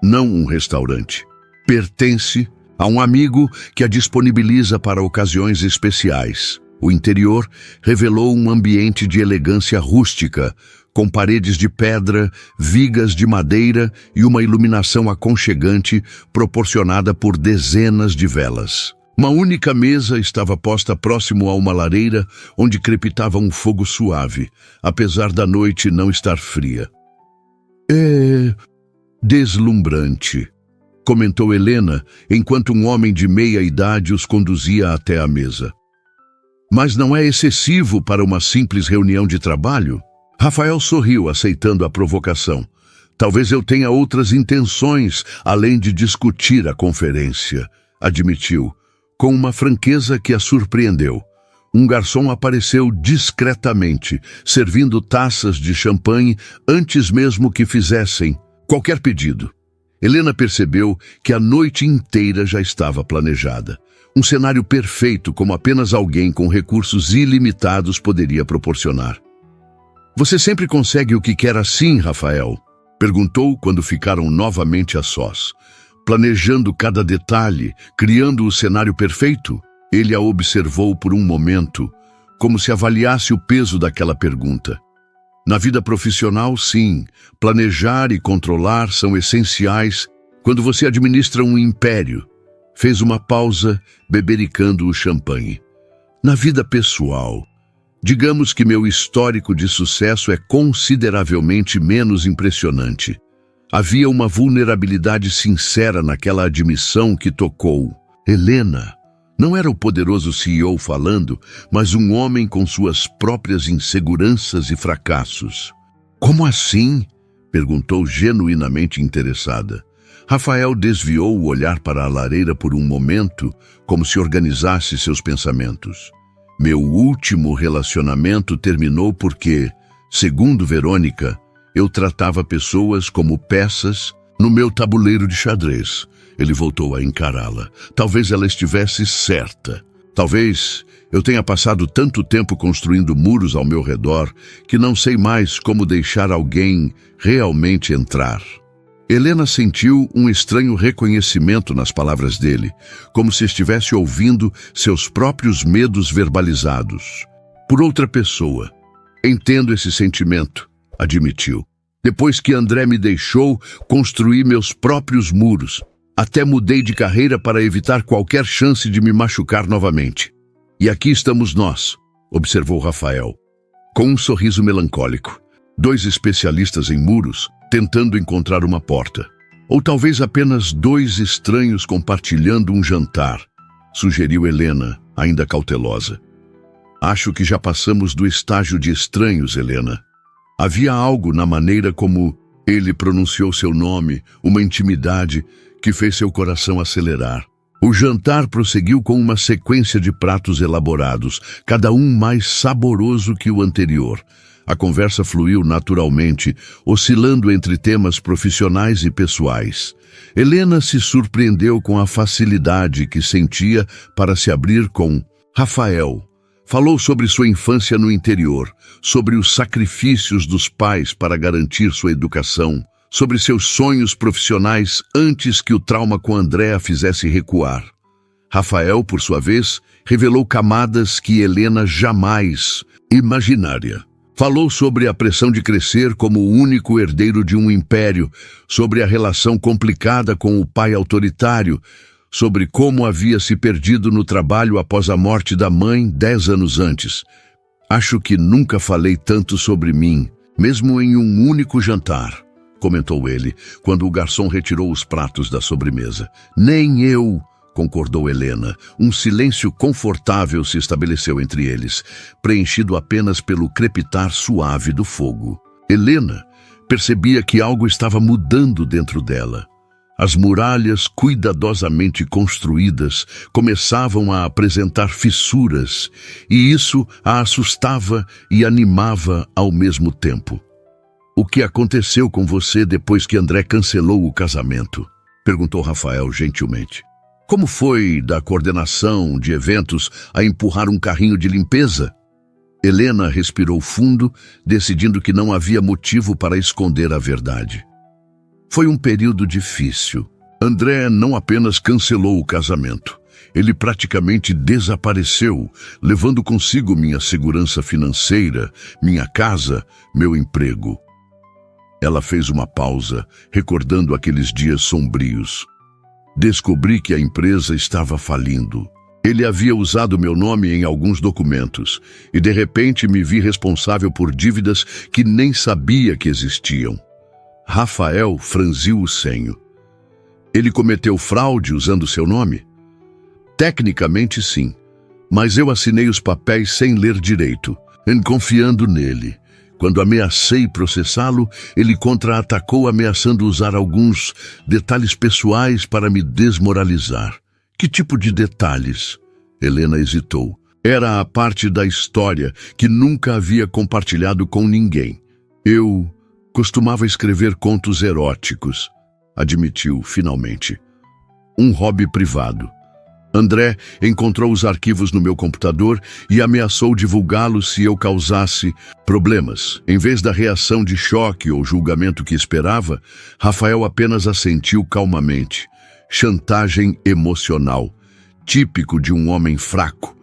não um restaurante. Pertence a um amigo que a disponibiliza para ocasiões especiais." O interior revelou um ambiente de elegância rústica, com paredes de pedra, vigas de madeira e uma iluminação aconchegante proporcionada por dezenas de velas. Uma única mesa estava posta próximo a uma lareira onde crepitava um fogo suave, apesar da noite não estar fria. "É deslumbrante", comentou Helena, enquanto um homem de meia idade os conduzia até a mesa. "Mas não é excessivo para uma simples reunião de trabalho?" Rafael sorriu, aceitando a provocação. "Talvez eu tenha outras intenções, além de discutir a conferência", admitiu, com uma franqueza que a surpreendeu. Um garçom apareceu discretamente, servindo taças de champanhe antes mesmo que fizessem qualquer pedido. Helena percebeu que a noite inteira já estava planejada. Um cenário perfeito como apenas alguém com recursos ilimitados poderia proporcionar. "Você sempre consegue o que quer assim, Rafael?", perguntou quando ficaram novamente a sós. Planejando cada detalhe, criando o cenário perfeito? Ele a observou por um momento, como se avaliasse o peso daquela pergunta. "Na vida profissional, sim, planejar e controlar são essenciais quando você administra um império." Fez uma pausa, bebericando o champanhe. "Na vida pessoal, digamos que meu histórico de sucesso é consideravelmente menos impressionante." Havia uma vulnerabilidade sincera naquela admissão que tocou Helena. Não era o poderoso CEO falando, mas um homem com suas próprias inseguranças e fracassos. "Como assim?", perguntou genuinamente interessada. Rafael desviou o olhar para a lareira por um momento, como se organizasse seus pensamentos. "Meu último relacionamento terminou porque, segundo Verônica, eu tratava pessoas como peças no meu tabuleiro de xadrez." Ele voltou a encará-la. Talvez ela estivesse certa. Talvez eu tenha passado tanto tempo construindo muros ao meu redor que não sei mais como deixar alguém realmente entrar. Helena sentiu um estranho reconhecimento nas palavras dele, como se estivesse ouvindo seus próprios medos verbalizados. Por outra pessoa. Entendo esse sentimento, admitiu. Depois que André me deixou, construí meus próprios muros. Até mudei de carreira para evitar qualquer chance de me machucar novamente. E aqui estamos nós, observou Rafael, com um sorriso melancólico. 2 especialistas em muros, tentando encontrar uma porta. Ou talvez apenas 2 estranhos compartilhando um jantar, sugeriu Helena, ainda cautelosa. Acho que já passamos do estágio de estranhos, Helena. Havia algo na maneira como ele pronunciou seu nome, uma intimidade que fez seu coração acelerar. O jantar prosseguiu com uma sequência de pratos elaborados, cada um mais saboroso que o anterior. A conversa fluiu naturalmente, oscilando entre temas profissionais e pessoais. Helena se surpreendeu com a facilidade que sentia para se abrir com Rafael. Falou sobre sua infância no interior, sobre os sacrifícios dos pais para garantir sua educação, sobre seus sonhos profissionais antes que o trauma com André a fizesse recuar. Rafael, por sua vez, revelou camadas que Helena jamais imaginaria. Falou sobre a pressão de crescer como o único herdeiro de um império, sobre a relação complicada com o pai autoritário, sobre como havia se perdido no trabalho após a morte da mãe 10 anos antes. Acho que nunca falei tanto sobre mim, mesmo em um único jantar, comentou ele, quando o garçom retirou os pratos da sobremesa. Nem eu, concordou Helena. Um silêncio confortável se estabeleceu entre eles, preenchido apenas pelo crepitar suave do fogo. Helena percebia que algo estava mudando dentro dela. As muralhas cuidadosamente construídas começavam a apresentar fissuras, e isso a assustava e animava ao mesmo tempo. O que aconteceu com você depois que André cancelou o casamento? Perguntou Rafael gentilmente. Como foi da coordenação de eventos a empurrar um carrinho de limpeza? Helena respirou fundo, decidindo que não havia motivo para esconder a verdade. Foi um período difícil. André não apenas cancelou o casamento, ele praticamente desapareceu, levando consigo minha segurança financeira, minha casa, meu emprego. Ela fez uma pausa, recordando aqueles dias sombrios. Descobri que a empresa estava falindo. Ele havia usado meu nome em alguns documentos e de repente me vi responsável por dívidas que nem sabia que existiam. Rafael franziu o senho. Ele cometeu fraude usando seu nome? Tecnicamente sim, mas eu assinei os papéis sem ler direito, confiando nele. Quando ameacei processá-lo, ele contra-atacou ameaçando usar alguns detalhes pessoais para me desmoralizar. Que tipo de detalhes? Helena hesitou. Era a parte da história que nunca havia compartilhado com ninguém. Eu costumava escrever contos eróticos, admitiu finalmente. Um hobby privado. André encontrou os arquivos no meu computador e ameaçou divulgá-los se eu causasse problemas. Em vez da reação de choque ou julgamento que esperava, Rafael apenas assentiu calmamente. Chantagem emocional, típico de um homem fraco.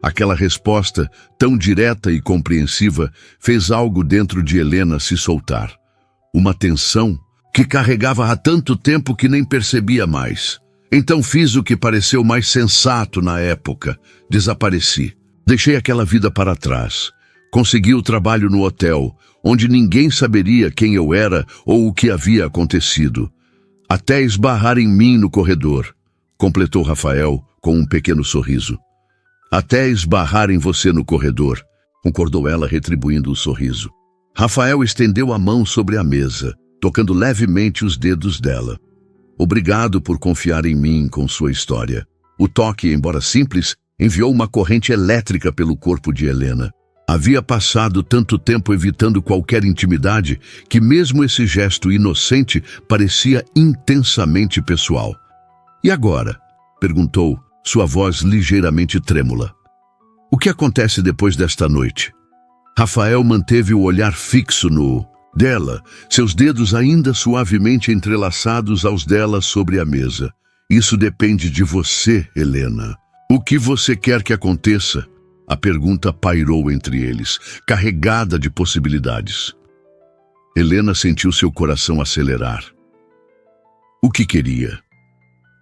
Aquela resposta, tão direta e compreensiva, fez algo dentro de Helena se soltar. Uma tensão que carregava há tanto tempo que nem percebia mais. Então fiz o que pareceu mais sensato na época. Desapareci. Deixei aquela vida para trás. Consegui o trabalho no hotel, onde ninguém saberia quem eu era ou o que havia acontecido. Até esbarrar em mim no corredor, completou Rafael com um pequeno sorriso. Até esbarrar em você no corredor, concordou ela, retribuindo o sorriso. Rafael estendeu a mão sobre a mesa, tocando levemente os dedos dela. Obrigado por confiar em mim com sua história. O toque, embora simples, enviou uma corrente elétrica pelo corpo de Helena. Havia passado tanto tempo evitando qualquer intimidade que mesmo esse gesto inocente parecia intensamente pessoal. E agora? Perguntou, sua voz ligeiramente trêmula. O que acontece depois desta noite? Rafael manteve o olhar fixo no Dela, seus dedos ainda suavemente entrelaçados aos dela sobre a mesa. Isso depende de você, Helena. O que você quer que aconteça? A pergunta pairou entre eles, carregada de possibilidades. Helena sentiu seu coração acelerar. O que queria?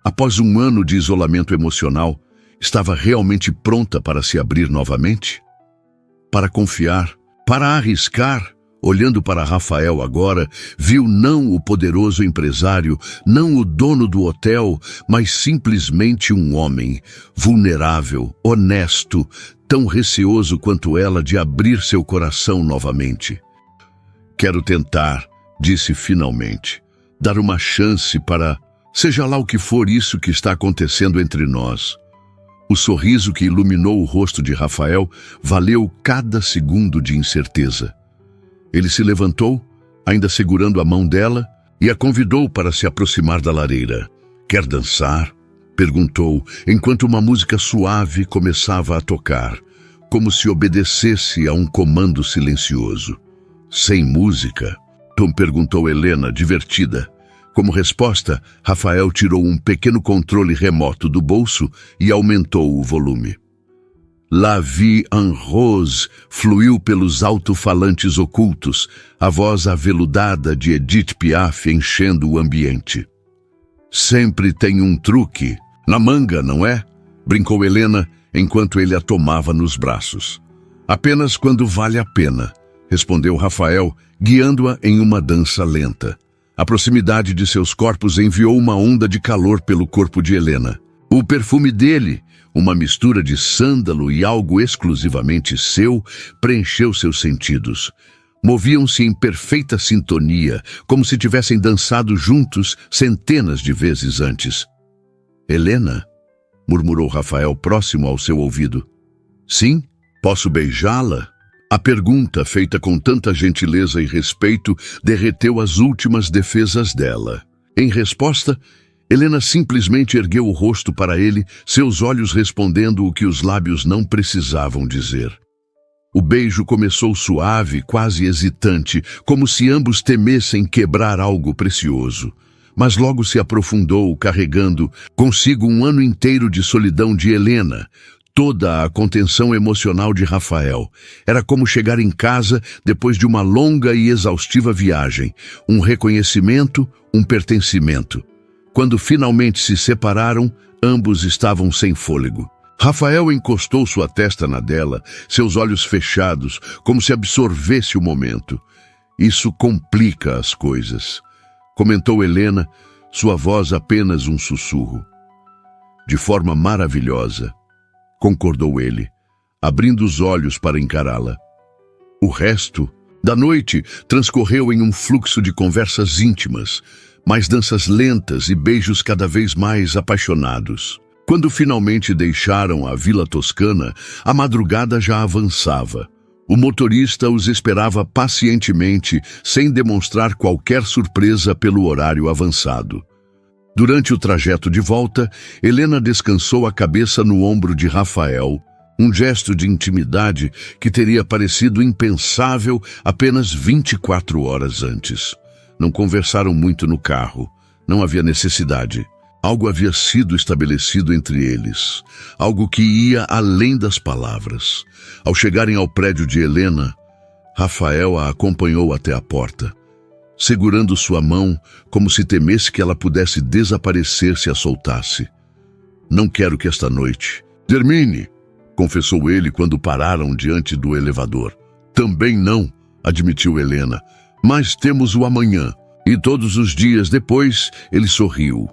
Após um ano de isolamento emocional, estava realmente pronta para se abrir novamente? Para confiar? Para arriscar? Olhando para Rafael agora, viu não o poderoso empresário, não o dono do hotel, mas simplesmente um homem, vulnerável, honesto, tão receoso quanto ela de abrir seu coração novamente. Quero tentar, disse finalmente, dar uma chance para, seja lá o que for isso que está acontecendo entre nós. O sorriso que iluminou o rosto de Rafael valeu cada segundo de incerteza. Ele se levantou, ainda segurando a mão dela, e a convidou para se aproximar da lareira. Quer dançar? Perguntou, enquanto uma música suave começava a tocar, como se obedecesse a um comando silencioso. Sem música? Tom perguntou Helena, divertida. Como resposta, Rafael tirou um pequeno controle remoto do bolso e aumentou o volume. La vie en rose fluiu pelos alto-falantes ocultos, a voz aveludada de Edith Piaf enchendo o ambiente. Sempre tem um truque, na manga, não é? Brincou Helena, enquanto ele a tomava nos braços. Apenas quando vale a pena, respondeu Rafael, guiando-a em uma dança lenta. A proximidade de seus corpos enviou uma onda de calor pelo corpo de Helena. O perfume dele, uma mistura de sândalo e algo exclusivamente seu, preencheu seus sentidos. Moviam-se em perfeita sintonia, como se tivessem dançado juntos centenas de vezes antes. Helena, murmurou Rafael próximo ao seu ouvido. Sim, posso beijá-la? A pergunta, feita com tanta gentileza e respeito, derreteu as últimas defesas dela. Em resposta, Helena simplesmente ergueu o rosto para ele, seus olhos respondendo o que os lábios não precisavam dizer. O beijo começou suave, quase hesitante, como se ambos temessem quebrar algo precioso. Mas logo se aprofundou, carregando consigo um ano inteiro de solidão de Helena, toda a contenção emocional de Rafael. Era como chegar em casa depois de uma longa e exaustiva viagem, um reconhecimento, um pertencimento. Quando finalmente se separaram, ambos estavam sem fôlego. Rafael encostou sua testa na dela, seus olhos fechados, como se absorvesse o momento. Isso complica as coisas, comentou Helena, sua voz apenas um sussurro. De forma maravilhosa, concordou ele, abrindo os olhos para encará-la. O resto da noite transcorreu em um fluxo de conversas íntimas, mais danças lentas e beijos cada vez mais apaixonados. Quando finalmente deixaram a Vila Toscana, a madrugada já avançava. O motorista os esperava pacientemente, sem demonstrar qualquer surpresa pelo horário avançado. Durante o trajeto de volta, Helena descansou a cabeça no ombro de Rafael, um gesto de intimidade que teria parecido impensável apenas 24 horas antes. Não conversaram muito no carro. Não havia necessidade. Algo havia sido estabelecido entre eles. Algo que ia além das palavras. Ao chegarem ao prédio de Helena, Rafael a acompanhou até a porta, segurando sua mão como se temesse que ela pudesse desaparecer se a soltasse. Não quero que esta noite termine, confessou ele quando pararam diante do elevador. Também não, admitiu Helena. Mas temos o amanhã. E todos os dias depois, ele sorriu.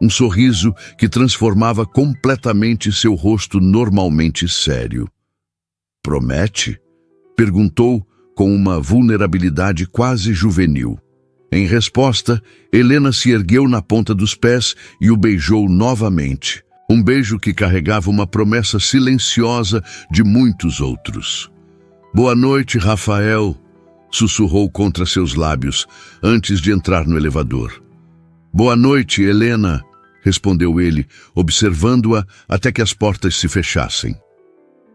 Um sorriso que transformava completamente seu rosto normalmente sério. Promete? Perguntou com uma vulnerabilidade quase juvenil. Em resposta, Helena se ergueu na ponta dos pés e o beijou novamente. Um beijo que carregava uma promessa silenciosa de muitos outros. Boa noite, Rafael, sussurrou contra seus lábios, antes de entrar no elevador. Boa noite, Helena, respondeu ele, observando-a até que as portas se fechassem.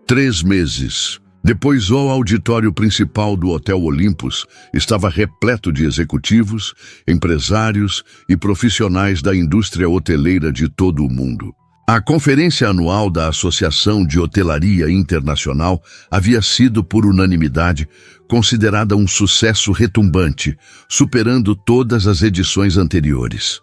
3 meses. Depois, o auditório principal do Hotel Olympus estava repleto de executivos, empresários e profissionais da indústria hoteleira de todo o mundo. A conferência anual da Associação de Hotelaria Internacional havia sido, por unanimidade, considerada um sucesso retumbante, superando todas as edições anteriores.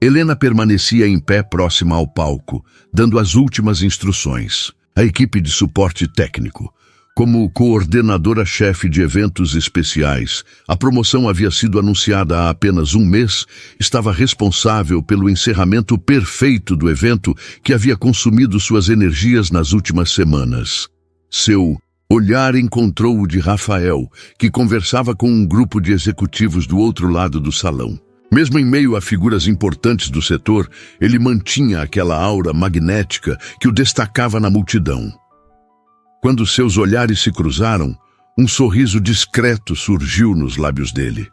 Helena permanecia em pé próxima ao palco, dando as últimas instruções. A equipe de suporte técnico, como coordenadora-chefe de eventos especiais, a promoção havia sido anunciada há apenas um mês, estava responsável pelo encerramento perfeito do evento que havia consumido suas energias nas últimas semanas. Seu olhar encontrou o de Rafael, que conversava com um grupo de executivos do outro lado do salão. Mesmo em meio a figuras importantes do setor, ele mantinha aquela aura magnética que o destacava na multidão. Quando seus olhares se cruzaram, um sorriso discreto surgiu nos lábios dele.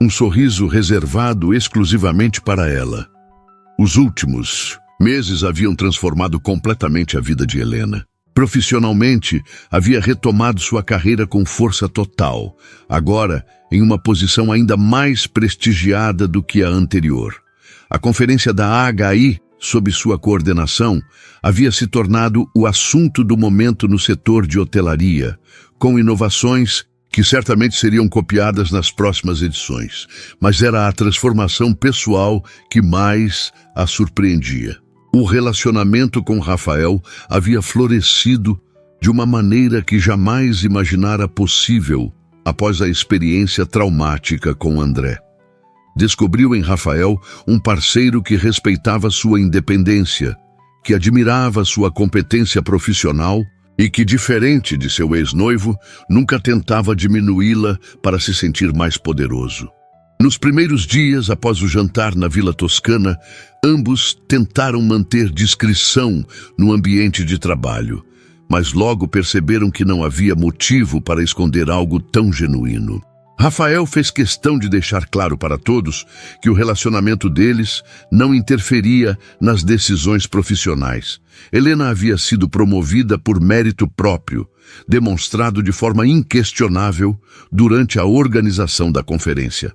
Um sorriso reservado exclusivamente para ela. Os últimos meses haviam transformado completamente a vida de Helena. Profissionalmente, havia retomado sua carreira com força total, agora em uma posição ainda mais prestigiada do que a anterior. A conferência da HI, sob sua coordenação, havia se tornado o assunto do momento no setor de hotelaria, com inovações que certamente seriam copiadas nas próximas edições, mas era a transformação pessoal que mais a surpreendia. O relacionamento com Rafael havia florescido de uma maneira que jamais imaginara possível após a experiência traumática com André. Descobriu em Rafael um parceiro que respeitava sua independência, que admirava sua competência profissional e que, diferente de seu ex-noivo, nunca tentava diminuí-la para se sentir mais poderoso. Nos primeiros dias após o jantar na Vila Toscana, ambos tentaram manter discrição no ambiente de trabalho, mas logo perceberam que não havia motivo para esconder algo tão genuíno. Rafael fez questão de deixar claro para todos que o relacionamento deles não interferia nas decisões profissionais. Helena havia sido promovida por mérito próprio, demonstrado de forma inquestionável durante a organização da conferência.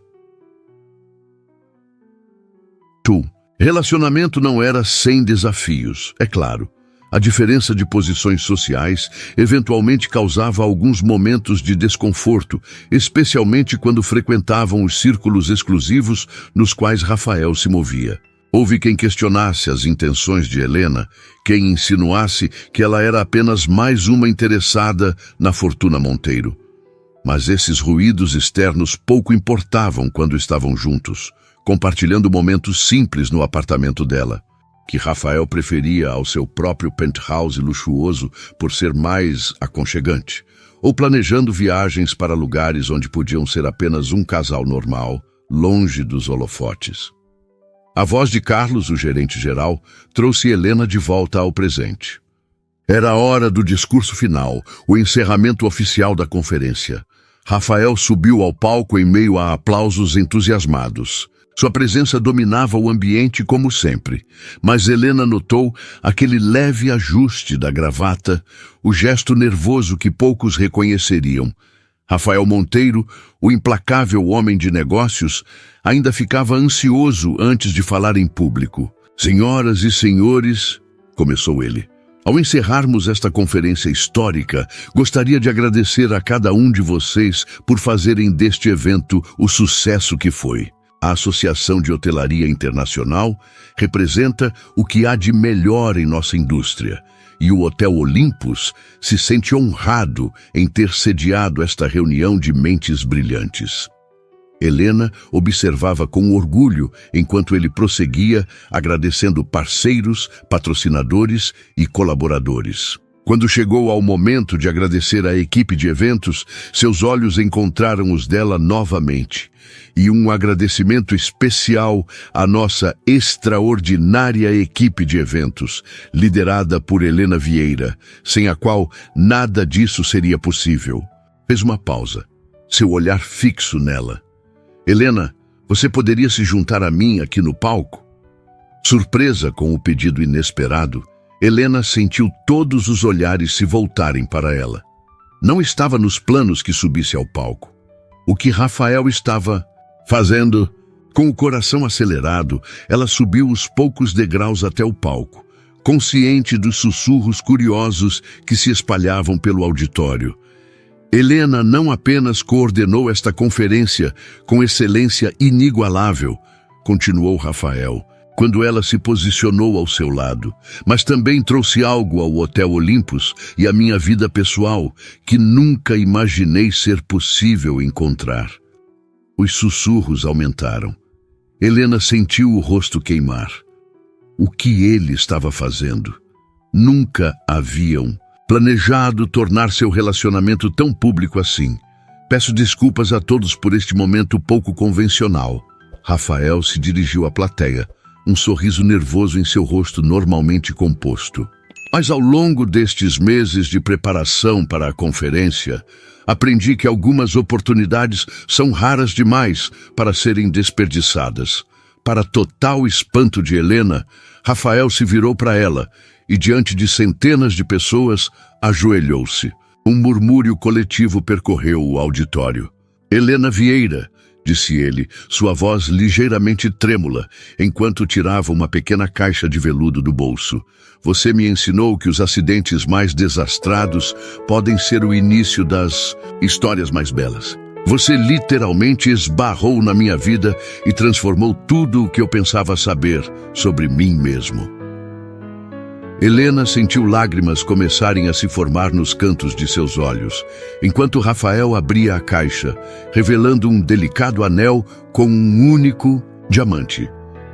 Relacionamento não era sem desafios, é claro. A diferença de posições sociais eventualmente causava alguns momentos de desconforto, especialmente quando frequentavam os círculos exclusivos nos quais Rafael se movia. Houve quem questionasse as intenções de Helena, quem insinuasse que ela era apenas mais uma interessada na fortuna Monteiro. Mas esses ruídos externos pouco importavam quando estavam juntos, compartilhando momentos simples no apartamento dela, que Rafael preferia ao seu próprio penthouse luxuoso por ser mais aconchegante, ou planejando viagens para lugares onde podiam ser apenas um casal normal, longe dos holofotes. A voz de Carlos, o gerente-geral, trouxe Helena de volta ao presente. Era a hora do discurso final, o encerramento oficial da conferência. Rafael subiu ao palco em meio a aplausos entusiasmados. Sua presença dominava o ambiente como sempre, mas Helena notou aquele leve ajuste da gravata, o gesto nervoso que poucos reconheceriam. Rafael Monteiro, o implacável homem de negócios, ainda ficava ansioso antes de falar em público. "Senhoras e senhores", começou ele, "ao encerrarmos esta conferência histórica, gostaria de agradecer a cada um de vocês por fazerem deste evento o sucesso que foi. A Associação de Hotelaria Internacional representa o que há de melhor em nossa indústria, e o Hotel Olympus se sente honrado em ter sediado esta reunião de mentes brilhantes." Helena observava com orgulho enquanto ele prosseguia, agradecendo parceiros, patrocinadores e colaboradores. Quando chegou ao momento de agradecer à equipe de eventos, seus olhos encontraram os dela novamente. E um agradecimento especial à nossa extraordinária equipe de eventos, liderada por Helena Vieira, sem a qual nada disso seria possível. Fez uma pausa, seu olhar fixo nela. "Helena, você poderia se juntar a mim aqui no palco?" Surpresa com o pedido inesperado, Helena sentiu todos os olhares se voltarem para ela. Não estava nos planos que subisse ao palco. O que Rafael estava fazendo? Com o coração acelerado, ela subiu os poucos degraus até o palco, consciente dos sussurros curiosos que se espalhavam pelo auditório. Helena não apenas coordenou esta conferência com excelência inigualável, continuou Rafael, quando ela se posicionou ao seu lado, mas também trouxe algo ao Hotel Olympus e à minha vida pessoal que nunca imaginei ser possível encontrar. Os sussurros aumentaram. Helena sentiu o rosto queimar. O que ele estava fazendo? Nunca haviam planejado tornar seu relacionamento tão público assim. Peço desculpas a todos por este momento pouco convencional. Rafael se dirigiu à plateia, um sorriso nervoso em seu rosto normalmente composto. Mas ao longo destes meses de preparação para a conferência, aprendi que algumas oportunidades são raras demais para serem desperdiçadas. Para total espanto de Helena, Rafael se virou para ela e, diante de centenas de pessoas, ajoelhou-se. Um murmúrio coletivo percorreu o auditório. Helena Vieira, disse ele, sua voz ligeiramente trêmula, enquanto tirava uma pequena caixa de veludo do bolso. Você me ensinou que os acidentes mais desastrados podem ser o início das histórias mais belas. Você literalmente esbarrou na minha vida e transformou tudo o que eu pensava saber sobre mim mesmo. Helena sentiu lágrimas começarem a se formar nos cantos de seus olhos, enquanto Rafael abria a caixa, revelando um delicado anel com um único diamante.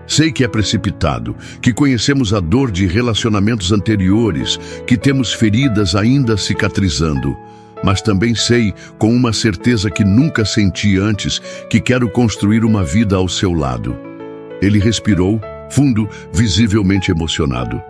Sei que é precipitado, que conhecemos a dor de relacionamentos anteriores, que temos feridas ainda cicatrizando, mas também sei, com uma certeza que nunca senti antes, que quero construir uma vida ao seu lado. Ele respirou, fundo, visivelmente emocionado.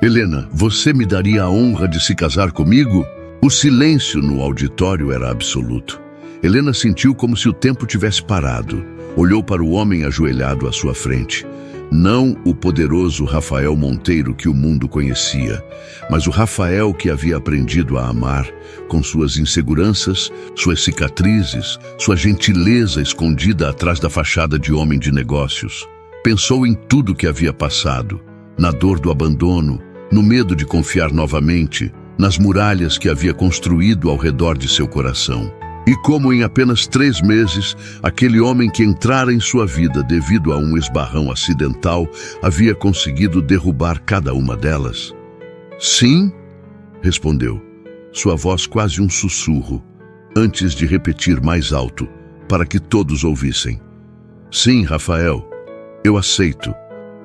Helena, você me daria a honra de se casar comigo? O silêncio no auditório era absoluto. Helena sentiu como se o tempo tivesse parado. Olhou para o homem ajoelhado à sua frente. Não o poderoso Rafael Monteiro que o mundo conhecia, mas o Rafael que havia aprendido a amar, com suas inseguranças, suas cicatrizes, sua gentileza escondida atrás da fachada de homem de negócios. Pensou em tudo que havia passado, na dor do abandono, no medo de confiar novamente, nas muralhas que havia construído ao redor de seu coração. E como em apenas 3 meses, aquele homem que entrara em sua vida devido a um esbarrão acidental havia conseguido derrubar cada uma delas. Sim, respondeu, sua voz quase um sussurro, antes de repetir mais alto, para que todos ouvissem. Sim, Rafael, eu aceito.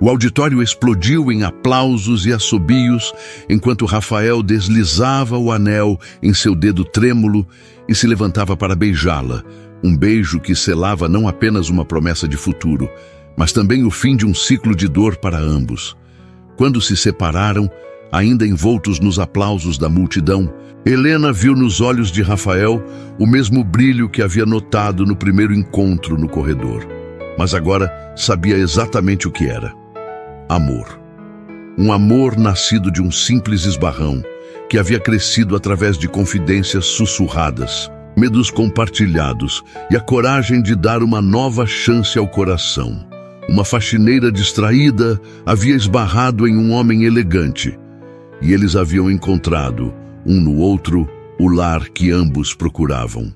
O auditório explodiu em aplausos e assobios, enquanto Rafael deslizava o anel em seu dedo trêmulo e se levantava para beijá-la, um beijo que selava não apenas uma promessa de futuro, mas também o fim de um ciclo de dor para ambos. Quando se separaram, ainda envoltos nos aplausos da multidão, Helena viu nos olhos de Rafael o mesmo brilho que havia notado no primeiro encontro no corredor, mas agora sabia exatamente o que era. Amor. Um amor nascido de um simples esbarrão, que havia crescido através de confidências sussurradas, medos compartilhados e a coragem de dar uma nova chance ao coração. Uma faxineira distraída havia esbarrado em um homem elegante, e eles haviam encontrado, um no outro, o lar que ambos procuravam.